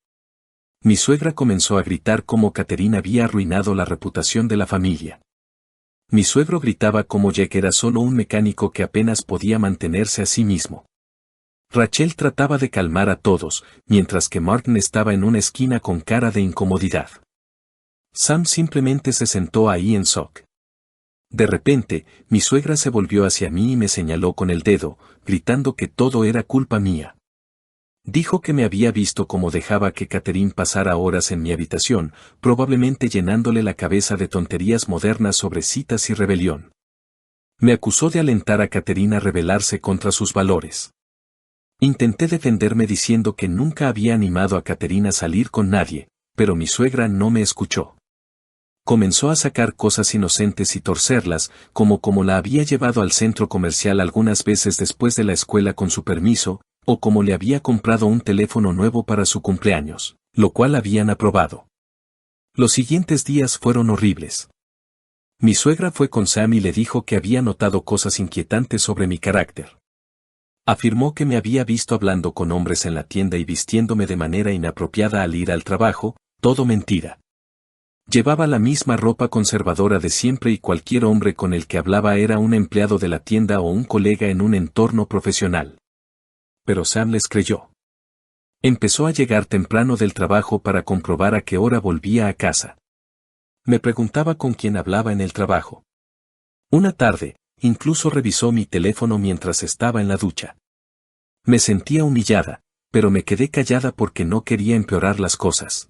Speaker 2: Mi suegra comenzó a gritar cómo Catherine había arruinado la reputación de la familia. Mi suegro gritaba cómo Jake era solo un mecánico que apenas podía mantenerse a sí mismo. Rachel trataba de calmar a todos, mientras que Martin estaba en una esquina con cara de incomodidad. Sam simplemente se sentó ahí en shock. De repente, mi suegra se volvió hacia mí y me señaló con el dedo, gritando que todo era culpa mía. Dijo que me había visto cómo dejaba que Catherine pasara horas en mi habitación, probablemente llenándole la cabeza de tonterías modernas sobre citas y rebelión. Me acusó de alentar a Catherine a rebelarse contra sus valores. Intenté defenderme diciendo que nunca había animado a Catherine a salir con nadie, pero mi suegra no me escuchó. Comenzó a sacar cosas inocentes y torcerlas, como la había llevado al centro comercial algunas veces después de la escuela con su permiso, o como le había comprado un teléfono nuevo para su cumpleaños, lo cual habían aprobado. Los siguientes días fueron horribles. Mi suegra fue con Sam y le dijo que había notado cosas inquietantes sobre mi carácter. Afirmó que me había visto hablando con hombres en la tienda y vistiéndome de manera inapropiada al ir al trabajo, todo mentira. Llevaba la misma ropa conservadora de siempre y cualquier hombre con el que hablaba era un empleado de la tienda o un colega en un entorno profesional. Pero Sam les creyó. Empezó a llegar temprano del trabajo para comprobar a qué hora volvía a casa. Me preguntaba con quién hablaba en el trabajo. Una tarde, incluso revisó mi teléfono mientras estaba en la ducha. Me sentía humillada, pero me quedé callada porque no quería empeorar las cosas.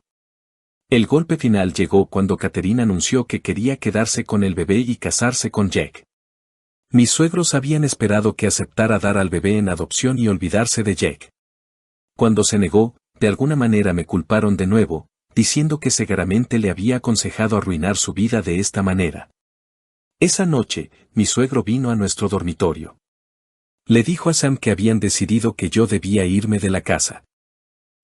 Speaker 2: El golpe final llegó cuando Catherine anunció que quería quedarse con el bebé y casarse con Jake. Mis suegros habían esperado que aceptara dar al bebé en adopción y olvidarse de Jake. Cuando se negó, de alguna manera me culparon de nuevo, diciendo que seguramente le había aconsejado arruinar su vida de esta manera. Esa noche, mi suegro vino a nuestro dormitorio. Le dijo a Sam que habían decidido que yo debía irme de la casa.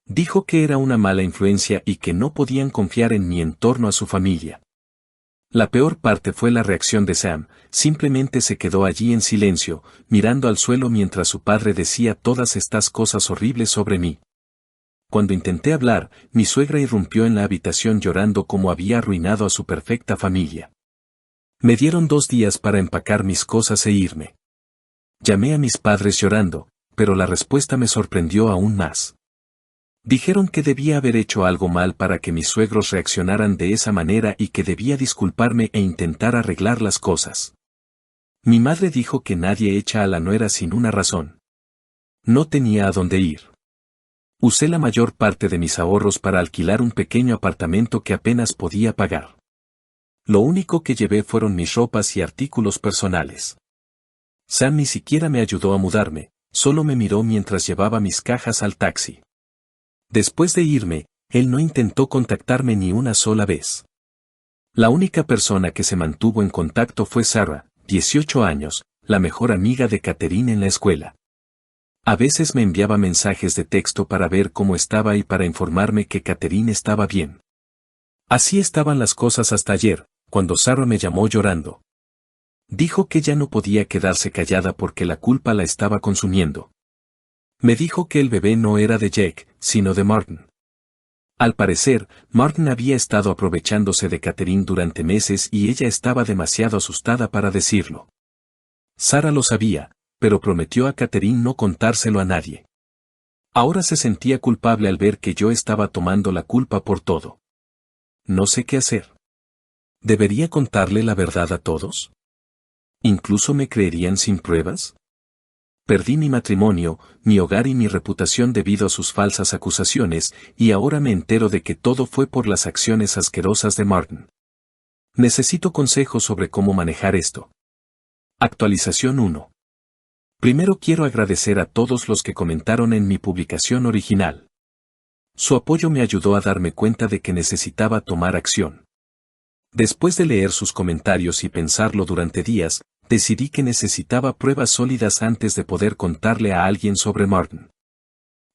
Speaker 2: Dijo que era una mala influencia y que no podían confiar en mí en torno a su familia. La peor parte fue la reacción de Sam, simplemente se quedó allí en silencio, mirando al suelo mientras su padre decía todas estas cosas horribles sobre mí. Cuando intenté hablar, mi suegra irrumpió en la habitación llorando como había arruinado a su perfecta familia. Me dieron 2 días para empacar mis cosas e irme. Llamé a mis padres llorando, pero la respuesta me sorprendió aún más. Dijeron que debía haber hecho algo mal para que mis suegros reaccionaran de esa manera y que debía disculparme e intentar arreglar las cosas. Mi madre dijo que nadie echa a la nuera sin una razón. No tenía a dónde ir. Usé la mayor parte de mis ahorros para alquilar un pequeño apartamento que apenas podía pagar. Lo único que llevé fueron mis ropas y artículos personales. Sam ni siquiera me ayudó a mudarme, solo me miró mientras llevaba mis cajas al taxi. Después de irme, él no intentó contactarme ni una sola vez. La única persona que se mantuvo en contacto fue Sarah, 18 años, la mejor amiga de Catherine en la escuela. A veces me enviaba mensajes de texto para ver cómo estaba y para informarme que Catherine estaba bien. Así estaban las cosas hasta ayer, cuando Sarah me llamó llorando. Dijo que ya no podía quedarse callada porque la culpa la estaba consumiendo. Me dijo que el bebé no era de Jake, sino de Martin. Al parecer, Martin había estado aprovechándose de Catherine durante meses y ella estaba demasiado asustada para decirlo. Sarah lo sabía, pero prometió a Catherine no contárselo a nadie. Ahora se sentía culpable al ver que yo estaba tomando la culpa por todo. No sé qué hacer. ¿Debería contarle la verdad a todos? ¿Incluso me creerían sin pruebas? Perdí mi matrimonio, mi hogar y mi reputación debido a sus falsas acusaciones, y ahora me entero de que todo fue por las acciones asquerosas de Martin. Necesito consejos sobre cómo manejar esto. Actualización 1. Primero quiero agradecer a todos los que comentaron en mi publicación original. Su apoyo me ayudó a darme cuenta de que necesitaba tomar acción. Después de leer sus comentarios y pensarlo durante días, decidí que necesitaba pruebas sólidas antes de poder contarle a alguien sobre Martin.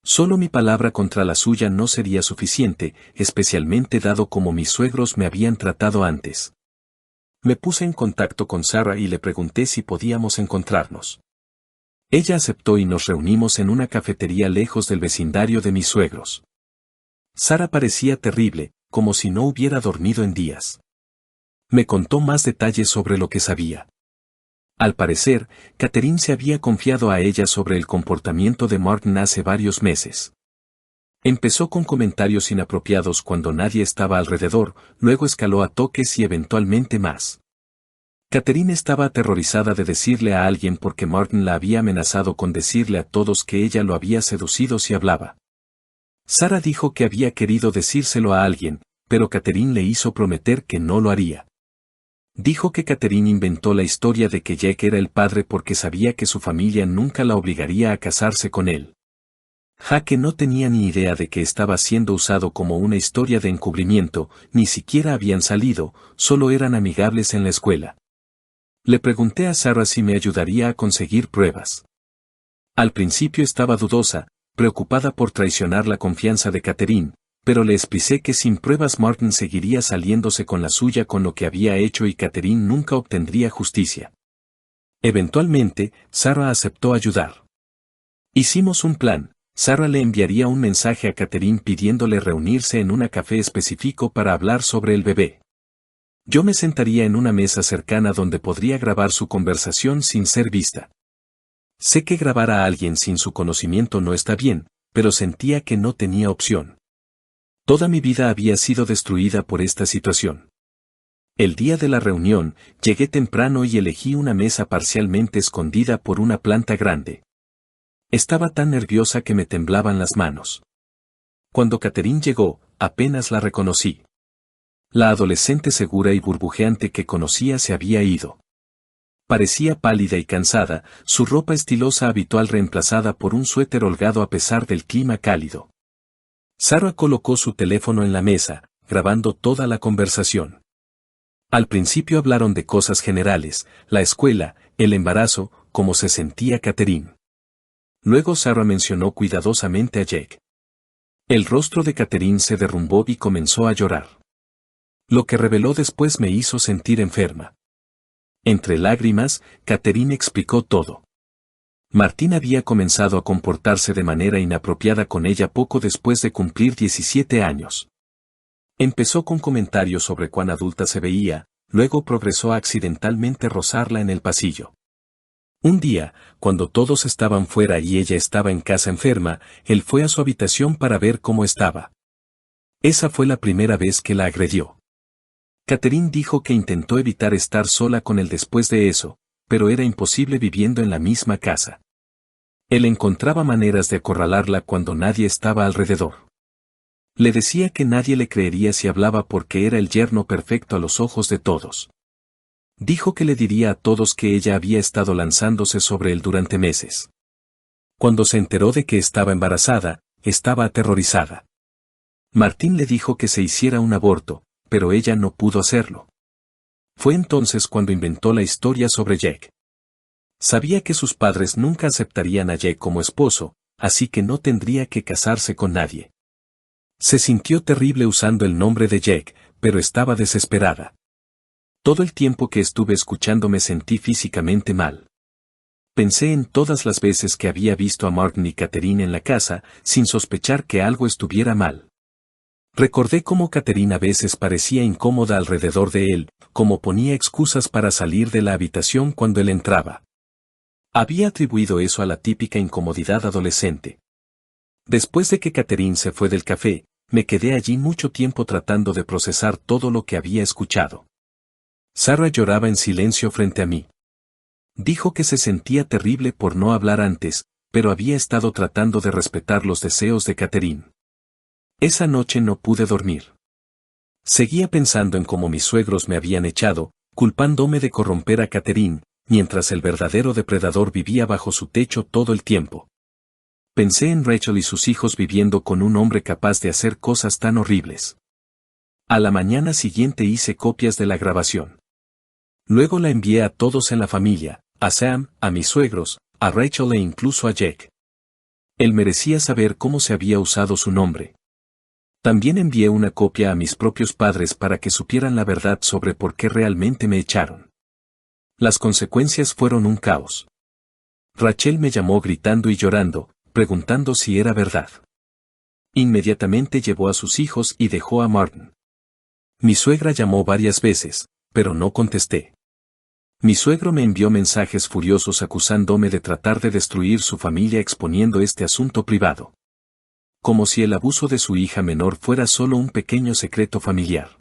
Speaker 2: Solo mi palabra contra la suya no sería suficiente, especialmente dado como mis suegros me habían tratado antes. Me puse en contacto con Sarah y le pregunté si podíamos encontrarnos. Ella aceptó y nos reunimos en una cafetería lejos del vecindario de mis suegros. Sarah parecía terrible, como si no hubiera dormido en días. Me contó más detalles sobre lo que sabía. Al parecer, Catherine se había confiado a ella sobre el comportamiento de Martin hace varios meses. Empezó con comentarios inapropiados cuando nadie estaba alrededor, luego escaló a toques y eventualmente más. Catherine estaba aterrorizada de decirle a alguien porque Martin la había amenazado con decirle a todos que ella lo había seducido si hablaba. Sarah dijo que había querido decírselo a alguien, pero Catherine le hizo prometer que no lo haría. Dijo que Catherine inventó la historia de que Jack era el padre porque sabía que su familia nunca la obligaría a casarse con él. Jack no tenía ni idea de que estaba siendo usado como una historia de encubrimiento, ni siquiera habían salido, solo eran amigables en la escuela. Le pregunté a Sarah si me ayudaría a conseguir pruebas. Al principio estaba dudosa, preocupada por traicionar la confianza de Catherine, pero le expliqué que sin pruebas Martin seguiría saliéndose con la suya con lo que había hecho y Catherine nunca obtendría justicia. Eventualmente, Sarah aceptó ayudar. Hicimos un plan. Sarah le enviaría un mensaje a Catherine pidiéndole reunirse en un café específico para hablar sobre el bebé. Yo me sentaría en una mesa cercana donde podría grabar su conversación sin ser vista. Sé que grabar a alguien sin su conocimiento no está bien, pero sentía que no tenía opción. Toda mi vida había sido destruida por esta situación. El día de la reunión, llegué temprano y elegí una mesa parcialmente escondida por una planta grande. Estaba tan nerviosa que me temblaban las manos. Cuando Catherine llegó, apenas la reconocí. La adolescente segura y burbujeante que conocía se había ido. Parecía pálida y cansada, su ropa estilosa habitual reemplazada por un suéter holgado a pesar del clima cálido. Sarah colocó su teléfono en la mesa, grabando toda la conversación. Al principio hablaron de cosas generales, la escuela, el embarazo, cómo se sentía Catherine. Luego Sarah mencionó cuidadosamente a Jake. El rostro de Catherine se derrumbó y comenzó a llorar. Lo que reveló después me hizo sentir enferma. Entre lágrimas, Catherine explicó todo. Martín había comenzado a comportarse de manera inapropiada con ella poco después de cumplir 17 años. Empezó con comentarios sobre cuán adulta se veía, luego progresó a accidentalmente rozarla en el pasillo. Un día, cuando todos estaban fuera y ella estaba en casa enferma, él fue a su habitación para ver cómo estaba. Esa fue la primera vez que la agredió. Catherine dijo que intentó evitar estar sola con él después de eso, pero era imposible viviendo en la misma casa. Él encontraba maneras de acorralarla cuando nadie estaba alrededor. Le decía que nadie le creería si hablaba porque era el yerno perfecto a los ojos de todos. Dijo que le diría a todos que ella había estado lanzándose sobre él durante meses. Cuando se enteró de que estaba embarazada, estaba aterrorizada. Martín le dijo que se hiciera un aborto, pero ella no pudo hacerlo. Fue entonces cuando inventó la historia sobre Jack. Sabía que sus padres nunca aceptarían a Jack como esposo, así que no tendría que casarse con nadie. Se sintió terrible usando el nombre de Jack, pero estaba desesperada. Todo el tiempo que estuve escuchando me sentí físicamente mal. Pensé en todas las veces que había visto a Martin y Catherine en la casa, sin sospechar que algo estuviera mal. Recordé cómo Catherine a veces parecía incómoda alrededor de él, cómo ponía excusas para salir de la habitación cuando él entraba. Había atribuido eso a la típica incomodidad adolescente. Después de que Catherine se fue del café, me quedé allí mucho tiempo tratando de procesar todo lo que había escuchado. Sarah lloraba en silencio frente a mí. Dijo que se sentía terrible por no hablar antes, pero había estado tratando de respetar los deseos de Catherine. Esa noche no pude dormir. Seguía pensando en cómo mis suegros me habían echado, culpándome de corromper a Catherine, mientras el verdadero depredador vivía bajo su techo todo el tiempo. Pensé en Rachel y sus hijos viviendo con un hombre capaz de hacer cosas tan horribles. A la mañana siguiente hice copias de la grabación. Luego la envié a todos en la familia, a Sam, a mis suegros, a Rachel e incluso a Jack. Él merecía saber cómo se había usado su nombre. También envié una copia a mis propios padres para que supieran la verdad sobre por qué realmente me echaron. Las consecuencias fueron un caos. Rachel me llamó gritando y llorando, preguntando si era verdad. Inmediatamente llevó a sus hijos y dejó a Martin. Mi suegra llamó varias veces, pero no contesté. Mi suegro me envió mensajes furiosos acusándome de tratar de destruir su familia exponiendo este asunto privado. Como si el abuso de su hija menor fuera solo un pequeño secreto familiar.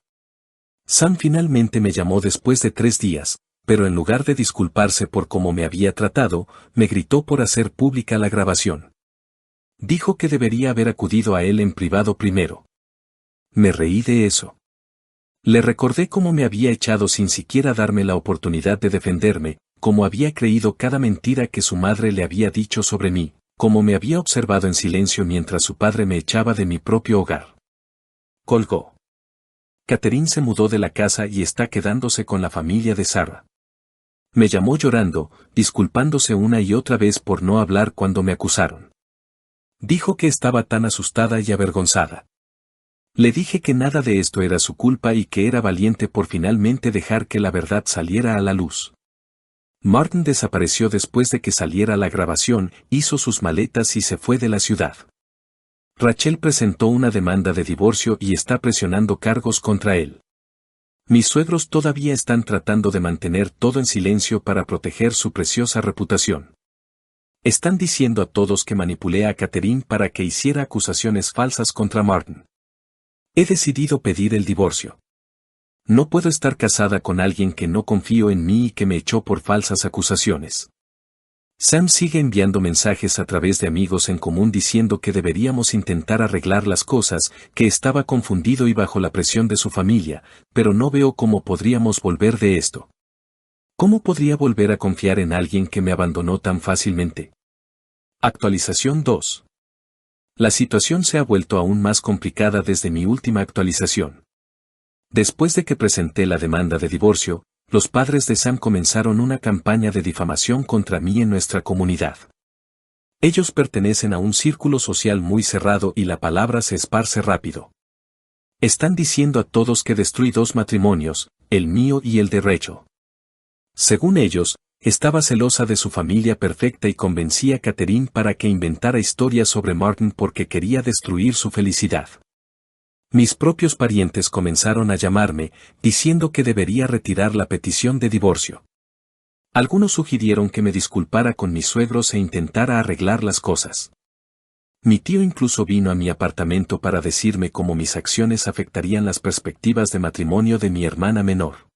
Speaker 2: Sam finalmente me llamó después de 3 días, pero en lugar de disculparse por cómo me había tratado, me gritó por hacer pública la grabación. Dijo que debería haber acudido a él en privado primero. Me reí de eso. Le recordé cómo me había echado sin siquiera darme la oportunidad de defenderme, cómo había creído cada mentira que su madre le había dicho sobre mí, cómo me había observado en silencio mientras su padre me echaba de mi propio hogar. Colgó. Catherine se mudó de la casa y está quedándose con la familia de Sarah. Me llamó llorando, disculpándose una y otra vez por no hablar cuando me acusaron. Dijo que estaba tan asustada y avergonzada. Le dije que nada de esto era su culpa y que era valiente por finalmente dejar que la verdad saliera a la luz. Martin desapareció después de que saliera la grabación, hizo sus maletas y se fue de la ciudad. Rachel presentó una demanda de divorcio y está presionando cargos contra él. Mis suegros todavía están tratando de mantener todo en silencio para proteger su preciosa reputación. Están diciendo a todos que manipulé a Catherine para que hiciera acusaciones falsas contra Martin. He decidido pedir el divorcio. No puedo estar casada con alguien que no confío en mí y que me echó por falsas acusaciones. Sam sigue enviando mensajes a través de amigos en común diciendo que deberíamos intentar arreglar las cosas, que estaba confundido y bajo la presión de su familia, pero no veo cómo podríamos volver de esto. ¿Cómo podría volver a confiar en alguien que me abandonó tan fácilmente? Actualización 2. La situación se ha vuelto aún más complicada desde mi última actualización. Después de que presenté la demanda de divorcio, los padres de Sam comenzaron una campaña de difamación contra mí en nuestra comunidad. Ellos pertenecen a un círculo social muy cerrado y la palabra se esparce rápido. Están diciendo a todos que destruí 2 matrimonios, el mío y el de Rachel. Según ellos, estaba celosa de su familia perfecta y convencí a Catherine para que inventara historias sobre Martin porque quería destruir su felicidad. Mis propios parientes comenzaron a llamarme, diciendo que debería retirar la petición de divorcio. Algunos sugirieron que me disculpara con mis suegros e intentara arreglar las cosas. Mi tío incluso vino a mi apartamento para decirme cómo mis acciones afectarían las perspectivas de matrimonio de mi hermana menor.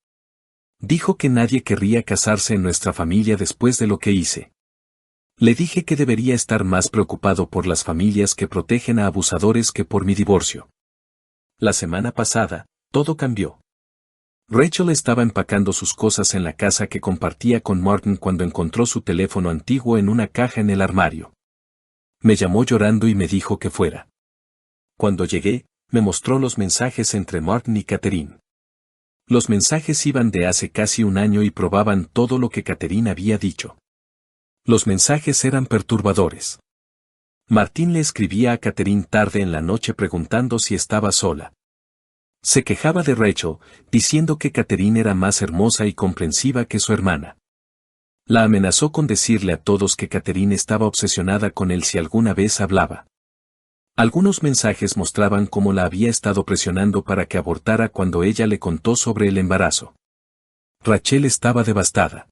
Speaker 2: Dijo que nadie querría casarse en nuestra familia después de lo que hice. Le dije que debería estar más preocupado por las familias que protegen a abusadores que por mi divorcio. La semana pasada, todo cambió. Rachel estaba empacando sus cosas en la casa que compartía con Martin cuando encontró su teléfono antiguo en una caja en el armario. Me llamó llorando y me dijo que fuera. Cuando llegué, me mostró los mensajes entre Martin y Catherine. Los mensajes iban de hace casi un año y probaban todo lo que Catherine había dicho. Los mensajes eran perturbadores. Martin le escribía a Catherine tarde en la noche preguntando si estaba sola. Se quejaba de Rachel, diciendo que Catherine era más hermosa y comprensiva que su hermana. La amenazó con decirle a todos que Catherine estaba obsesionada con él si alguna vez hablaba. Algunos mensajes mostraban cómo la había estado presionando para que abortara cuando ella le contó sobre el embarazo. Rachel estaba devastada.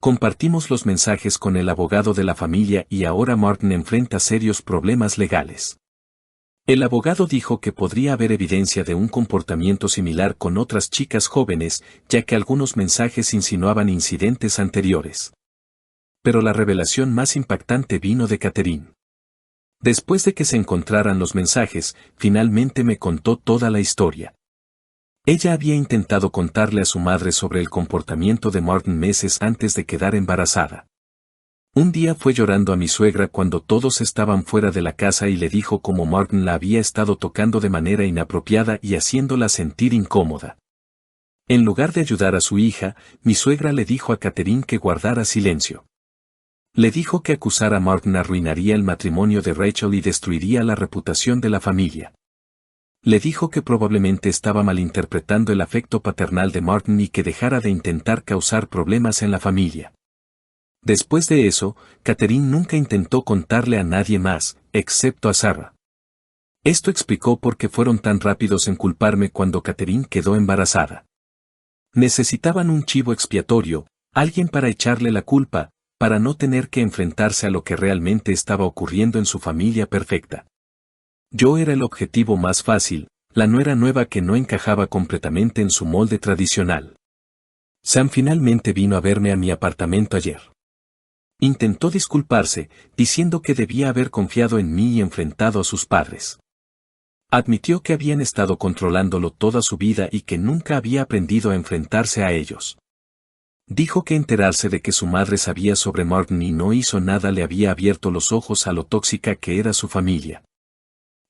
Speaker 2: Compartimos los mensajes con el abogado de la familia y ahora Martin enfrenta serios problemas legales. El abogado dijo que podría haber evidencia de un comportamiento similar con otras chicas jóvenes, ya que algunos mensajes insinuaban incidentes anteriores. Pero la revelación más impactante vino de Catherine. Después de que se encontraran los mensajes, finalmente me contó toda la historia. Ella había intentado contarle a su madre sobre el comportamiento de Martin meses antes de quedar embarazada. Un día fue llorando a mi suegra cuando todos estaban fuera de la casa y le dijo cómo Martin la había estado tocando de manera inapropiada y haciéndola sentir incómoda. En lugar de ayudar a su hija, mi suegra le dijo a Catherine que guardara silencio. Le dijo que acusar a Martin arruinaría el matrimonio de Rachel y destruiría la reputación de la familia. Le dijo que probablemente estaba malinterpretando el afecto paternal de Martin y que dejara de intentar causar problemas en la familia. Después de eso, Catherine nunca intentó contarle a nadie más, excepto a Sarah. Esto explicó por qué fueron tan rápidos en culparme cuando Catherine quedó embarazada. Necesitaban un chivo expiatorio, alguien para echarle la culpa, para no tener que enfrentarse a lo que realmente estaba ocurriendo en su familia perfecta. Yo era el objetivo más fácil, la nuera nueva que no encajaba completamente en su molde tradicional. Sam finalmente vino a verme a mi apartamento ayer. Intentó disculparse, diciendo que debía haber confiado en mí y enfrentado a sus padres. Admitió que habían estado controlándolo toda su vida y que nunca había aprendido a enfrentarse a ellos. Dijo que enterarse de que su madre sabía sobre Martin y no hizo nada le había abierto los ojos a lo tóxica que era su familia.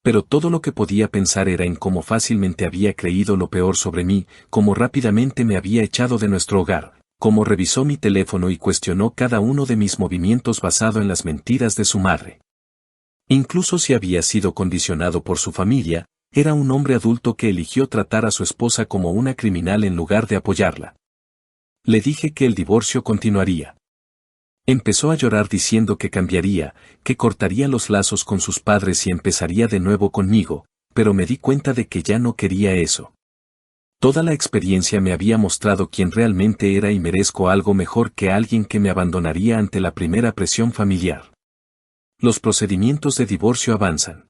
Speaker 2: Pero todo lo que podía pensar era en cómo fácilmente había creído lo peor sobre mí, cómo rápidamente me había echado de nuestro hogar, cómo revisó mi teléfono y cuestionó cada uno de mis movimientos basado en las mentiras de su madre. Incluso si había sido condicionado por su familia, era un hombre adulto que eligió tratar a su esposa como una criminal en lugar de apoyarla. Le dije que el divorcio continuaría. Empezó a llorar diciendo que cambiaría, que cortaría los lazos con sus padres y empezaría de nuevo conmigo, pero me di cuenta de que ya no quería eso. Toda la experiencia me había mostrado quién realmente era y merezco algo mejor que alguien que me abandonaría ante la primera presión familiar. Los procedimientos de divorcio avanzan.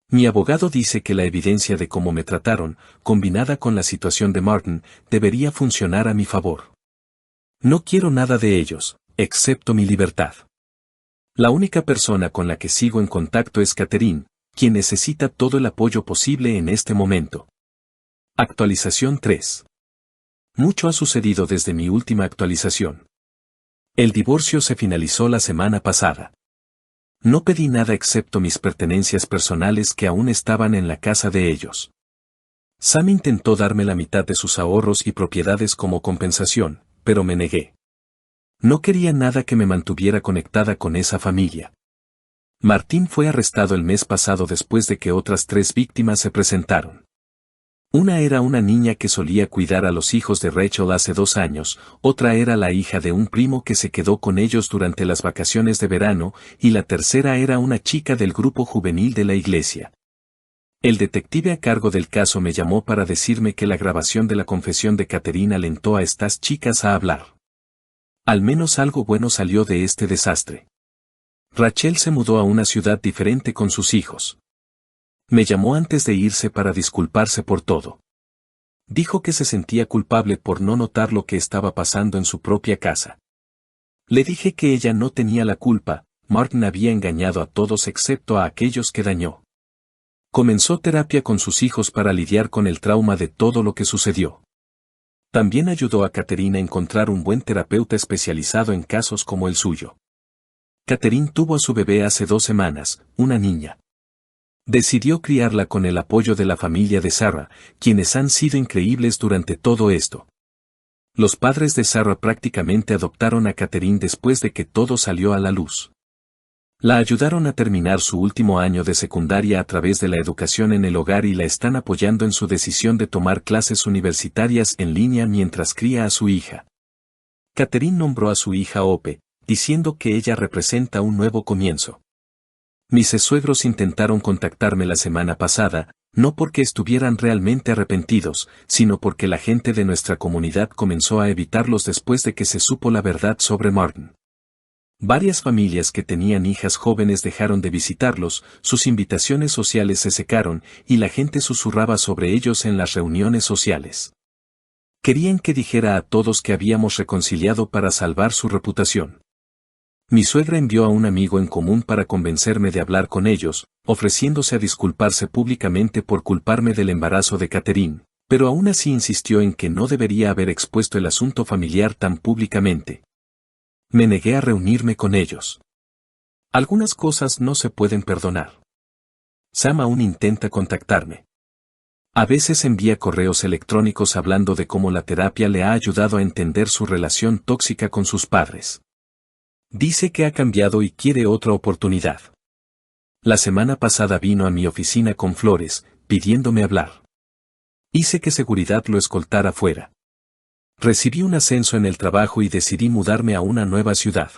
Speaker 2: Mi abogado dice que la evidencia de cómo me trataron, combinada con la situación de Martin, debería funcionar a mi favor. No quiero nada de ellos, excepto mi libertad. La única persona con la que sigo en contacto es Catherine, quien necesita todo el apoyo posible en este momento. Actualización 3. Mucho ha sucedido desde mi última actualización. El divorcio se finalizó la semana pasada. No pedí nada excepto mis pertenencias personales que aún estaban en la casa de ellos. Sam intentó darme la mitad de sus ahorros y propiedades como compensación, pero me negué. No quería nada que me mantuviera conectada con esa familia. Martín fue arrestado el mes pasado después de que otras 3 víctimas se presentaron. Una era una niña que solía cuidar a los hijos de Rachel hace 2 años, otra era la hija de un primo que se quedó con ellos durante las vacaciones de verano, y la tercera era una chica del grupo juvenil de la iglesia. El detective a cargo del caso me llamó para decirme que la grabación de la confesión de Catherine alentó a estas chicas a hablar. Al menos algo bueno salió de este desastre. Rachel se mudó a una ciudad diferente con sus hijos. Me llamó antes de irse para disculparse por todo. Dijo que se sentía culpable por no notar lo que estaba pasando en su propia casa. Le dije que ella no tenía la culpa, Martin había engañado a todos excepto a aquellos que dañó. Comenzó terapia con sus hijos para lidiar con el trauma de todo lo que sucedió. También ayudó a Catherine a encontrar un buen terapeuta especializado en casos como el suyo. Catherine tuvo a su bebé hace 2 semanas, una niña. Decidió criarla con el apoyo de la familia de Sarah, quienes han sido increíbles durante todo esto. Los padres de Sarah prácticamente adoptaron a Catherine después de que todo salió a la luz. La ayudaron a terminar su último año de secundaria a través de la educación en el hogar y la están apoyando en su decisión de tomar clases universitarias en línea mientras cría a su hija. Catherine nombró a su hija Hope, diciendo que ella representa un nuevo comienzo. Mis suegros intentaron contactarme la semana pasada, no porque estuvieran realmente arrepentidos, sino porque la gente de nuestra comunidad comenzó a evitarlos después de que se supo la verdad sobre Martin. Varias familias que tenían hijas jóvenes dejaron de visitarlos, sus invitaciones sociales se secaron, y la gente susurraba sobre ellos en las reuniones sociales. Querían que dijera a todos que habíamos reconciliado para salvar su reputación. Mi suegra envió a un amigo en común para convencerme de hablar con ellos, ofreciéndose a disculparse públicamente por culparme del embarazo de Catherine, pero aún así insistió en que no debería haber expuesto el asunto familiar tan públicamente. Me negué a reunirme con ellos. Algunas cosas no se pueden perdonar. Sam aún intenta contactarme. A veces envía correos electrónicos hablando de cómo la terapia le ha ayudado a entender su relación tóxica con sus padres. Dice que ha cambiado y quiere otra oportunidad. La semana pasada vino a mi oficina con flores, pidiéndome hablar. Hice que seguridad lo escoltara fuera. Recibí un ascenso en el trabajo y decidí mudarme a una nueva ciudad.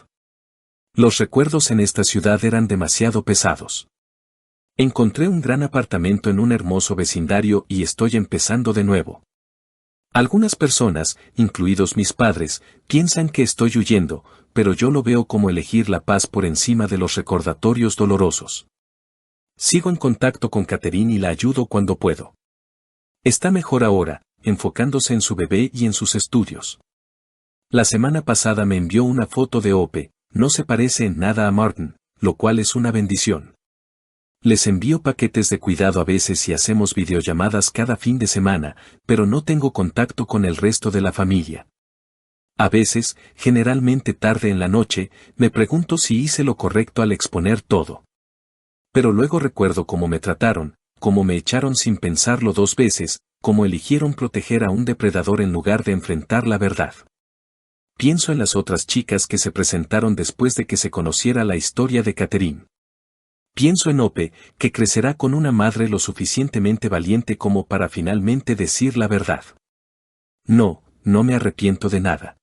Speaker 2: Los recuerdos en esta ciudad eran demasiado pesados. Encontré un gran apartamento en un hermoso vecindario y estoy empezando de nuevo. Algunas personas, incluidos mis padres, piensan que estoy huyendo, pero yo lo veo como elegir la paz por encima de los recordatorios dolorosos. Sigo en contacto con Catherine y la ayudo cuando puedo. Está mejor ahora, enfocándose en su bebé y en sus estudios. La semana pasada me envió una foto de Ope, no se parece en nada a Martin, lo cual es una bendición. Les envío paquetes de cuidado a veces y hacemos videollamadas cada fin de semana, pero no tengo contacto con el resto de la familia. A veces, generalmente tarde en la noche, me pregunto si hice lo correcto al exponer todo. Pero luego recuerdo cómo me trataron, cómo me echaron sin pensarlo 2 veces, cómo eligieron proteger a un depredador en lugar de enfrentar la verdad. Pienso en las otras chicas que se presentaron después de que se conociera la historia de Catherine. Pienso en Ope, que crecerá con una madre lo suficientemente valiente como para finalmente decir la verdad. No me arrepiento de nada.